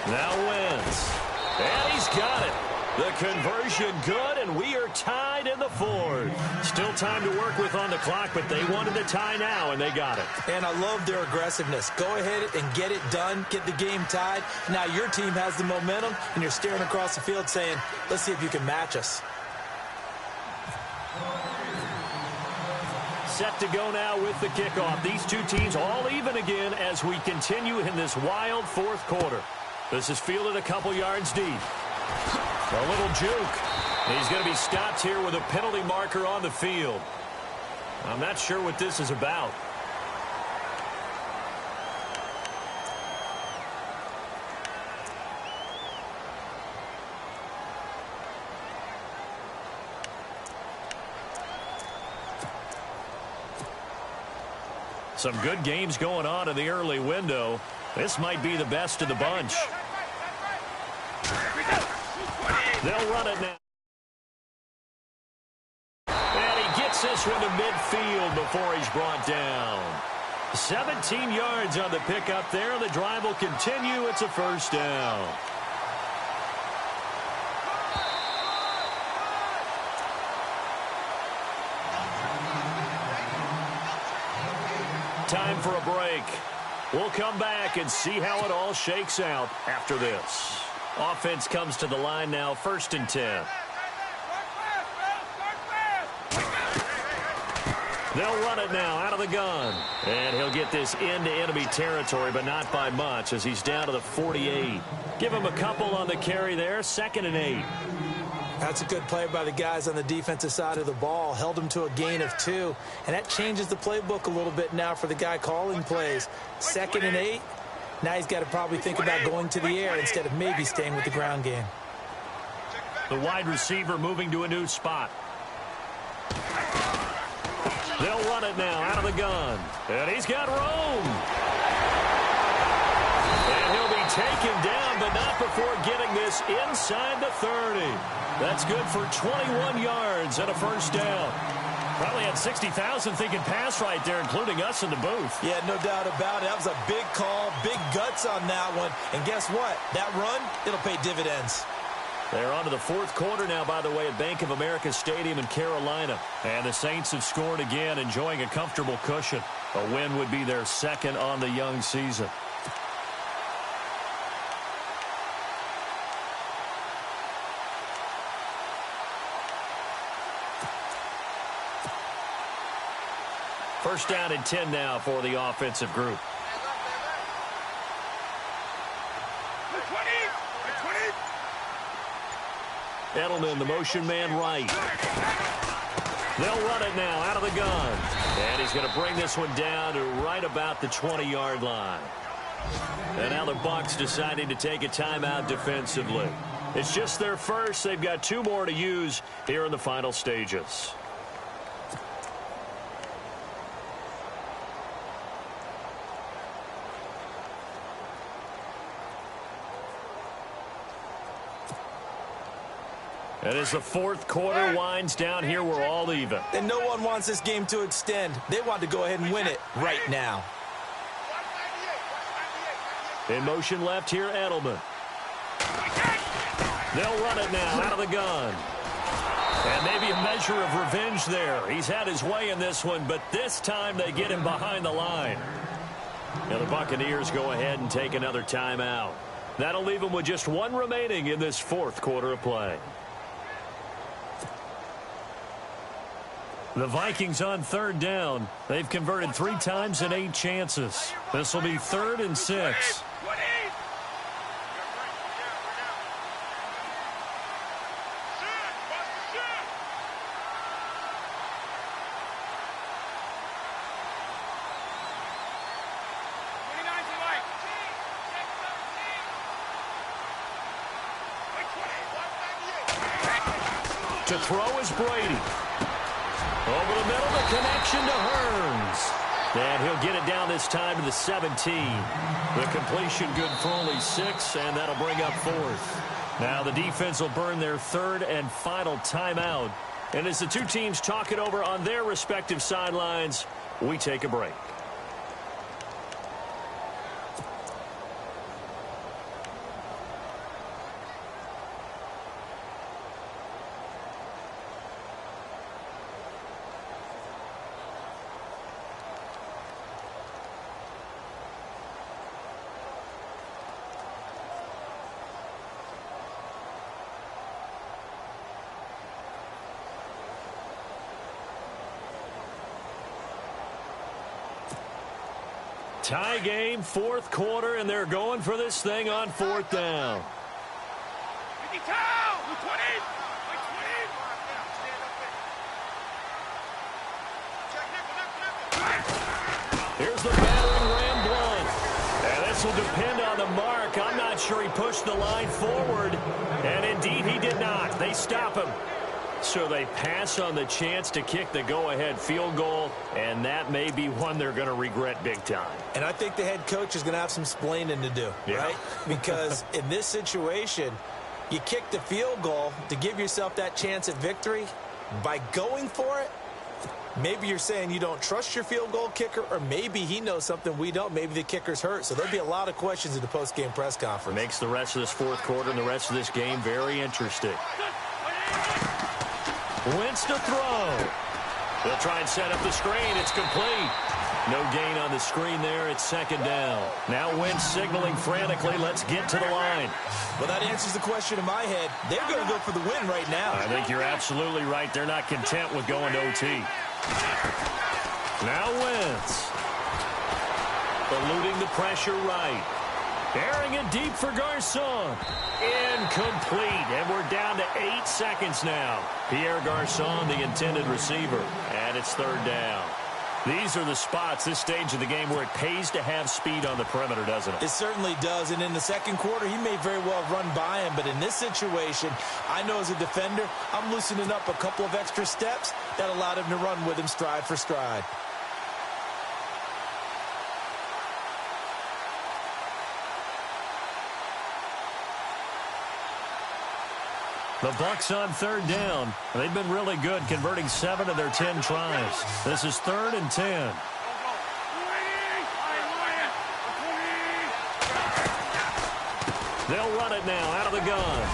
Now Wentz. And he's got it. The conversion good, and we are tied in the 4th. Still time to work with on the clock, but they wanted the tie now, and they got it. And I love their aggressiveness. Go ahead and get it done, get the game tied. Now your team has the momentum, and you're staring across the field saying, let's see if you can match us. Set to go now with the kickoff. These two teams all even again as we continue in this wild 4th quarter. This is fielded a couple yards deep. A little juke. He's going to be stopped here with a penalty marker on the field. I'm not sure what this is about. Some good games going on in the early window. This might be the best of the bunch. They'll run it now. And he gets this one to midfield before he's brought down. 17 yards on the pickup there. The drive will continue. It's a 1st down. Time for a break. We'll come back and see how it all shakes out after this. Offense comes to the line now, 1st and 10. They'll run it now out of the gun. And he'll get this into enemy territory, but not by much as he's down to the 48. Give him a couple on the carry there, 2nd and 8. That's a good play by the guys on the defensive side of the ball. Held him to a gain of 2. And that changes the playbook a little bit now for the guy calling plays. 2nd and 8. Now he's got to probably think about going to the air instead of maybe staying with the ground game. The wide receiver moving to a new spot. They'll run it now out of the gun. And he's got room. And he'll be taken down, but not before getting this inside the 30. That's good for 21 yards and a 1st down. Probably had 60,000 thinking pass right there, including us in the booth. Yeah, no doubt about it. That was a big call, big guts on that one. And guess what? That run, it'll pay dividends. They're on to the 4th quarter now, by the way, at Bank of America Stadium in Carolina. And the Saints have scored again, enjoying a comfortable cushion. A win would be their 2nd on the young season. First down and 10 now for the offensive group. Edelman, the motion man right. They'll run it now out of the gun. And he's going to bring this one down to right about the 20-yard line. And now the Bucs deciding to take a timeout defensively. It's just their first. They've got 2 more to use here in the final stages. And as the 4th quarter winds down here, we're all even. And no one wants this game to extend. They want to go ahead and win it right now. In motion left here, Edelman. They'll run it now out of the gun. And maybe a measure of revenge there. He's had his way in this one, but this time they get him behind the line. Now the Buccaneers go ahead and take another timeout. That'll leave them with just one remaining in this fourth quarter of play. The Vikings on third down. They've converted 3 times in 8 chances. This will be 3rd and 6. To throw is Brady. Over the middle, the connection to Hearns. And he'll get it down this time to the 17. The completion good for only 6, and that'll bring up 4th. Now the defense will burn their 3rd and final timeout. And as the two teams talk it over on their respective sidelines, we take a break. Tie game, 4th quarter, and they're going for this thing on 4th down. Here's the battering ram Blunt. And this will depend on the mark. I'm not sure he pushed the line forward. And indeed he did not. They stop him. So they pass on the chance to kick the go-ahead field goal, and that may be one they're going to regret big time. And I think the head coach is going to have some splaining to do, right? Because in this situation, you kick the field goal to give yourself that chance at victory. By going for it, maybe you're saying you don't trust your field goal kicker, or maybe he knows something we don't. Maybe the kicker's hurt. So there'll be a lot of questions at the post-game press conference. Makes the rest of this 4th quarter and the rest of this game very interesting. Wentz to throw. They'll try and set up the screen. It's complete. No gain on the screen there. It's 2nd down. Now Wentz signaling frantically, let's get to the line. Well, that answers the question in my head. They're going to go for the win right now. I think you're absolutely right. They're not content with going to OT. Now Wentz. Eluding the pressure right. Airing it deep for Garçon. Incomplete. And we're down to 8 seconds now. Pierre Garçon, the intended receiver. And it's 3rd down. These are the spots, this stage of the game, where it pays to have speed on the perimeter, doesn't it? It certainly does. And in the 2nd quarter, he may very well run by him. But in this situation, I know as a defender, I'm loosening up a couple of extra steps that allowed him to run with him stride for stride. The Bucs on 3rd down. They've been really good, converting 7 of their 10 tries. This is 3rd and 10. They'll run it now out of the gun.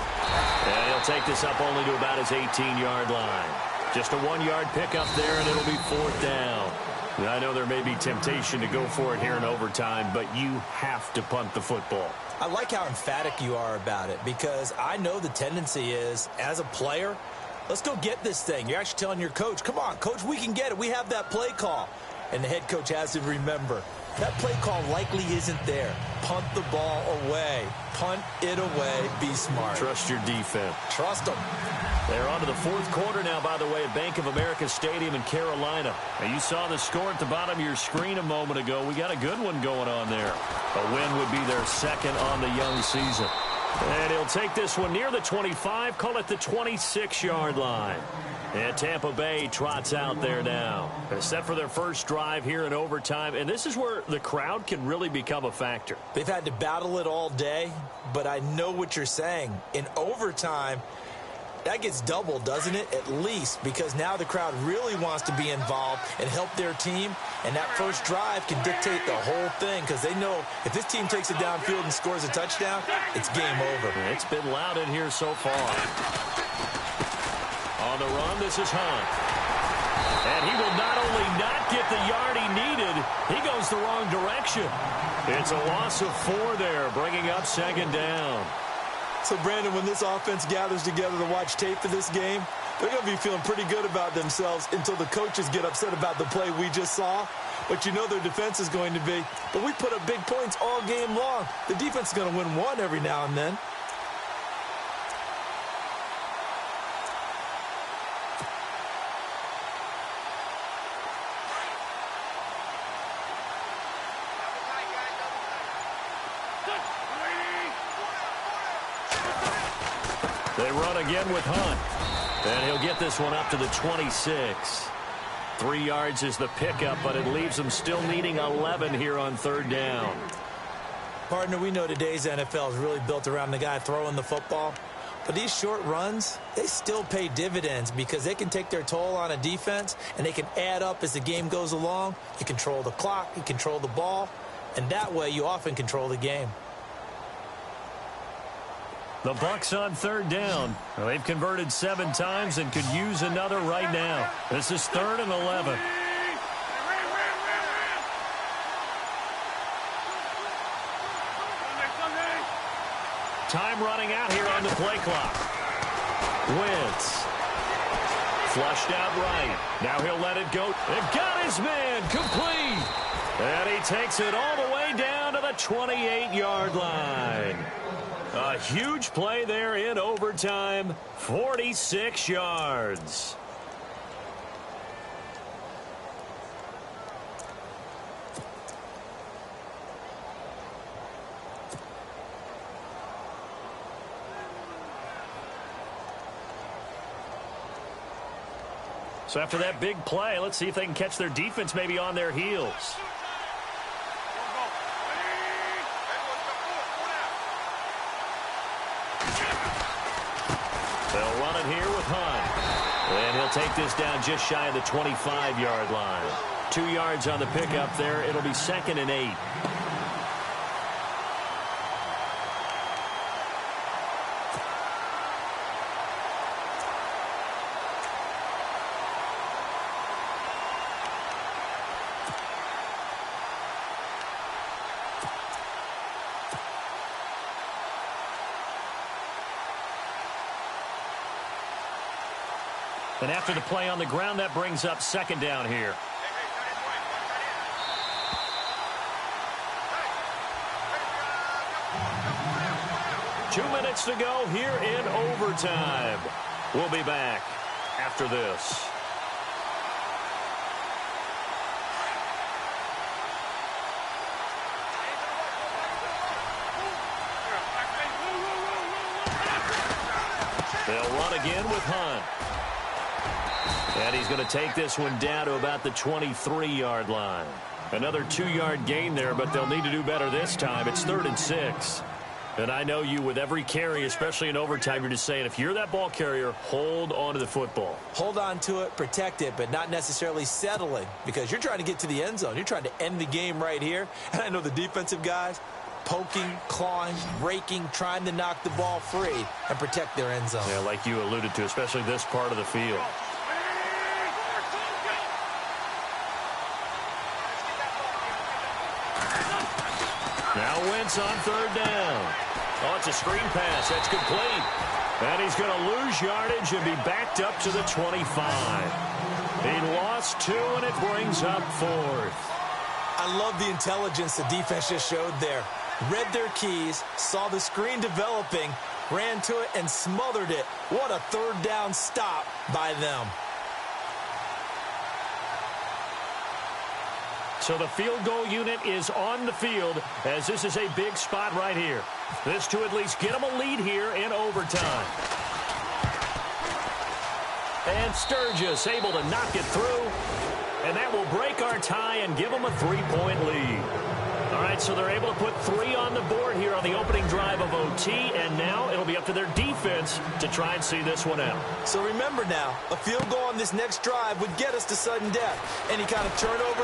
And he'll take this up only to about his 18-yard line. Just a 1-yard pickup there, and it'll be 4th down. And I know there may be temptation to go for it here in overtime, but you have to punt the football. I like how emphatic you are about it, because I know the tendency is, as a player, let's go get this thing. You're actually telling your coach, come on, coach, we can get it. We have that play call. And the head coach has to remember, that play call likely isn't there. Punt the ball away. Punt it away. Be smart. Trust your defense. Trust them. They're on to the 4th quarter now, by the way, at Bank of America Stadium in Carolina. Now, you saw the score at the bottom of your screen a moment ago. We got a good one going on there. A win would be their 2nd on the young season. And he'll take this one near the 25, call it the 26-yard line. And Tampa Bay trots out there now. Set for their first drive here in overtime. And this is where the crowd can really become a factor. They've had to battle it all day, but I know what you're saying. In overtime, that gets doubled, doesn't it? At least, because now the crowd really wants to be involved and help their team, and that first drive can dictate the whole thing because they know if this team takes it downfield and scores a touchdown, it's game over. It's been loud in here so far. On the run, this is Hunt. And he will not only not get the yard he needed, he goes the wrong direction. It's a loss of 4 there, bringing up second down. So, Brandon, when this offense gathers together to watch tape for this game, they're going to be feeling pretty good about themselves until the coaches get upset about the play we just saw. But you know their defense is going to be. But we put up big points all game long. The defense is going to win one every now and then. They run again with Hunt. And he'll get this one up to the 26. 3 yards is the pickup, but it leaves them still needing 11 here on third down. Partner, we know today's NFL is really built around the guy throwing the football. But these short runs, they still pay dividends because they can take their toll on a defense, and they can add up as the game goes along. You control the clock, you control the ball, and that way you often control the game. The Bucs on third down. Well, they've converted 7 times and could use another right now. This is 3rd and 11. Time running out here on the play clock. Wentz. Flushed out right. Now he'll let it go. They've got his man complete. And he takes it all the way down to the 28-yard line. A huge play there in overtime, 46 yards. So after that big play, let's see if they can catch their defense maybe on their heels. They'll run it here with Hunt. And he'll take this down just shy of the 25-yard line. 2 yards on the pickup there. It'll be 2nd and 8. And after the play on the ground, that brings up 2nd down here. Two minutes to go here in overtime. We'll be back after this. They'll run again with Hunt. And he's going to take this one down to about the 23-yard line. Another 2-yard gain there, but they'll need to do better this time. It's 3rd and 6. And I know you, with every carry, especially in overtime, you're just saying, if you're that ball carrier, hold on to the football. Hold on to it, protect it, but not necessarily settling, because you're trying to get to the end zone. You're trying to end the game right here. And I know the defensive guys poking, clawing, raking, trying to knock the ball free and protect their end zone. Yeah, like you alluded to, especially this part of the field. Now Wentz on third down. Oh, it's a screen pass. That's complete. And he's going to lose yardage and be backed up to the 25. He lost 2, and it brings up 4th. I love the intelligence the defense just showed there. Read their keys, saw the screen developing, ran to it, and smothered it. What a third down stop by them. So the field goal unit is on the field as this is a big spot right here. This to at least get them a lead here in overtime. And Sturgis able to knock it through. And that will break our tie and give them a 3-point lead. All right, so they're able to put 3 on the board here on the opening drive of OT, and now it'll be up to their defense to try and see this one out. So remember now, a field goal on this next drive would get us to sudden death. Any kind of turnover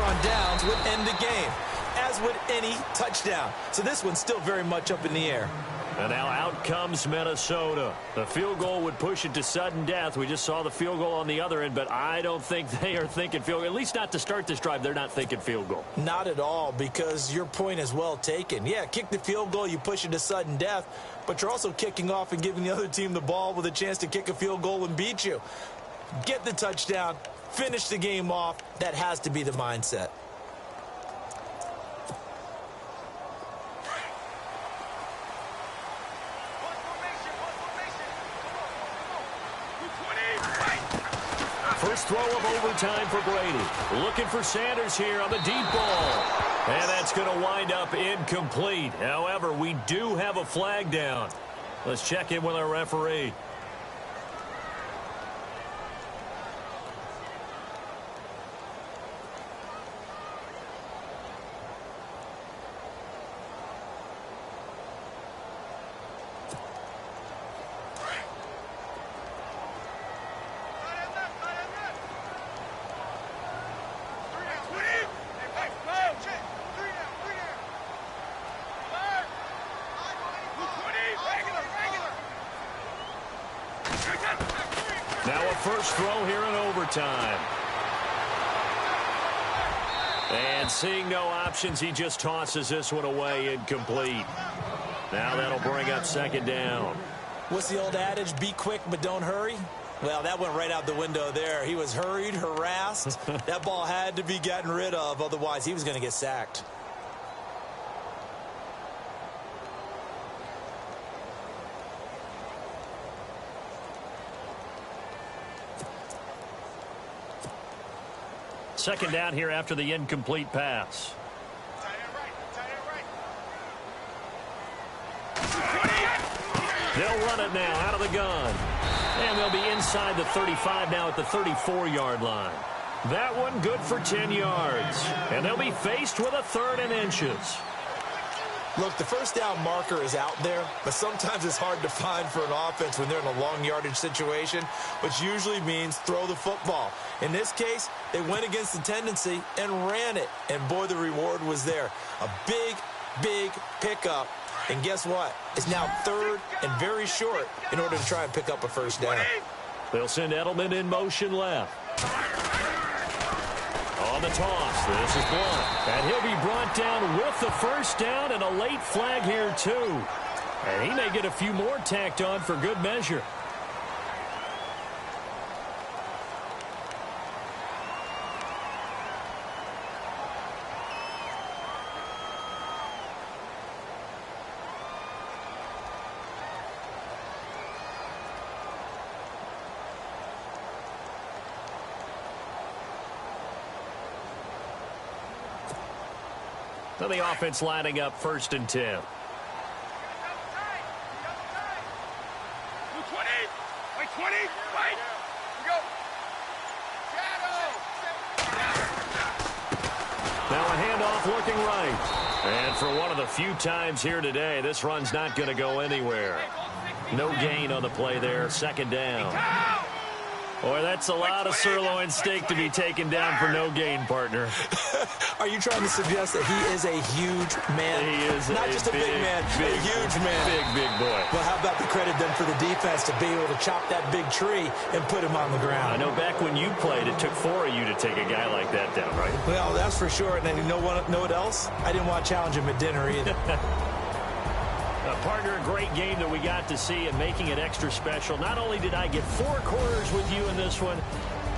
on downs would end the game, as would any touchdown. So this one's still very much up in the air. And now out comes Minnesota. The field goal would push it to sudden death. We just saw the field goal on the other end, but I don't think they are thinking field goal. At least not to start this drive. They're not thinking field goal. Not at all, because your point is well taken. Yeah, kick the field goal, you push it to sudden death, but you're also kicking off and giving the other team the ball with a chance to kick a field goal and beat you. Get the touchdown, finish the game off. That has to be the mindset. First throw of overtime for Brady. Looking for Sanders here on the deep ball. And that's going to wind up incomplete. However, we do have a flag down. Let's check in with our referee. Now a first throw here in overtime. And seeing no options, he just tosses this one away incomplete. Now that'll bring up second down. What's the old adage? Be quick, but don't hurry. Well, that went right out the window there. He was hurried, harassed. That ball had to be gotten rid of, otherwise he was going to get sacked. Second down here after the incomplete pass. They'll run it now out of the gun. And they'll be inside the 35 now at the 34-yard line. That one good for 10 yards. And they'll be faced with a 3rd and inches. Look, the first down marker is out there, but sometimes it's hard to find for an offense when they're in a long yardage situation, which usually means throw the football. In this case, they went against the tendency and ran it, and boy, the reward was there. A big, big pickup, and guess what? It's now 3rd and very short in order to try and pick up a first down. They'll send Edelman in motion left. On the toss, this is blocked. And he'll be brought down with the first down and a late flag here, too. And he may get a few more tacked on for good measure. So the offense lining up 1st and 10. 20. Wait, 20. Wait. Go. Now a handoff looking right. And for one of the few times here today, this run's not going to go anywhere. No gain on the play there. 2nd down. Boy, that's a lot of sirloin steak to be taken down for no gain, partner. Are you trying to suggest that he is a huge man? He is not just a big man, a huge man. Big boy. Well, how about the credit then for the defense to be able to chop that big tree and put him on the ground? I know back when you played, it took 4 of you to take a guy like that down, right? Well, that's for sure. And then you know what else? I didn't want to challenge him at dinner either. Partner, a great game that we got to see and making it extra special. Not only did I get 4 quarters with you in this one,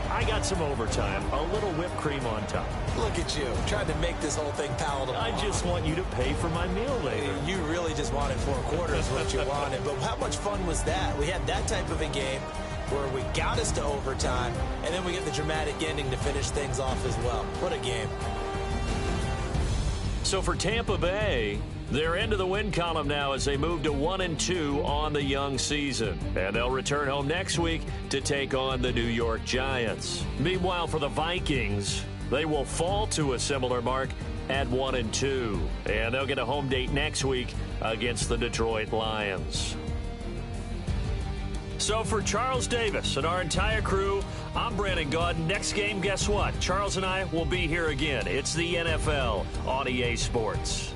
I got some overtime, a little whipped cream on top. Look at you, trying to make this whole thing palatable. I just want you to pay for my meal later. You really just wanted 4 quarters, what you wanted. But how much fun was that? We had that type of a game where we got us to overtime, and then we get the dramatic ending to finish things off as well. What a game. So for Tampa Bay, they're into the win column now as they move to 1-2 on the young season. And they'll return home next week to take on the New York Giants. Meanwhile, for the Vikings, they will fall to a similar mark at 1-2. And they'll get a home date next week against the Detroit Lions. So for Charles Davis and our entire crew, I'm Brandon Gaudin. Next game, guess what? Charles and I will be here again. It's the NFL on EA Sports.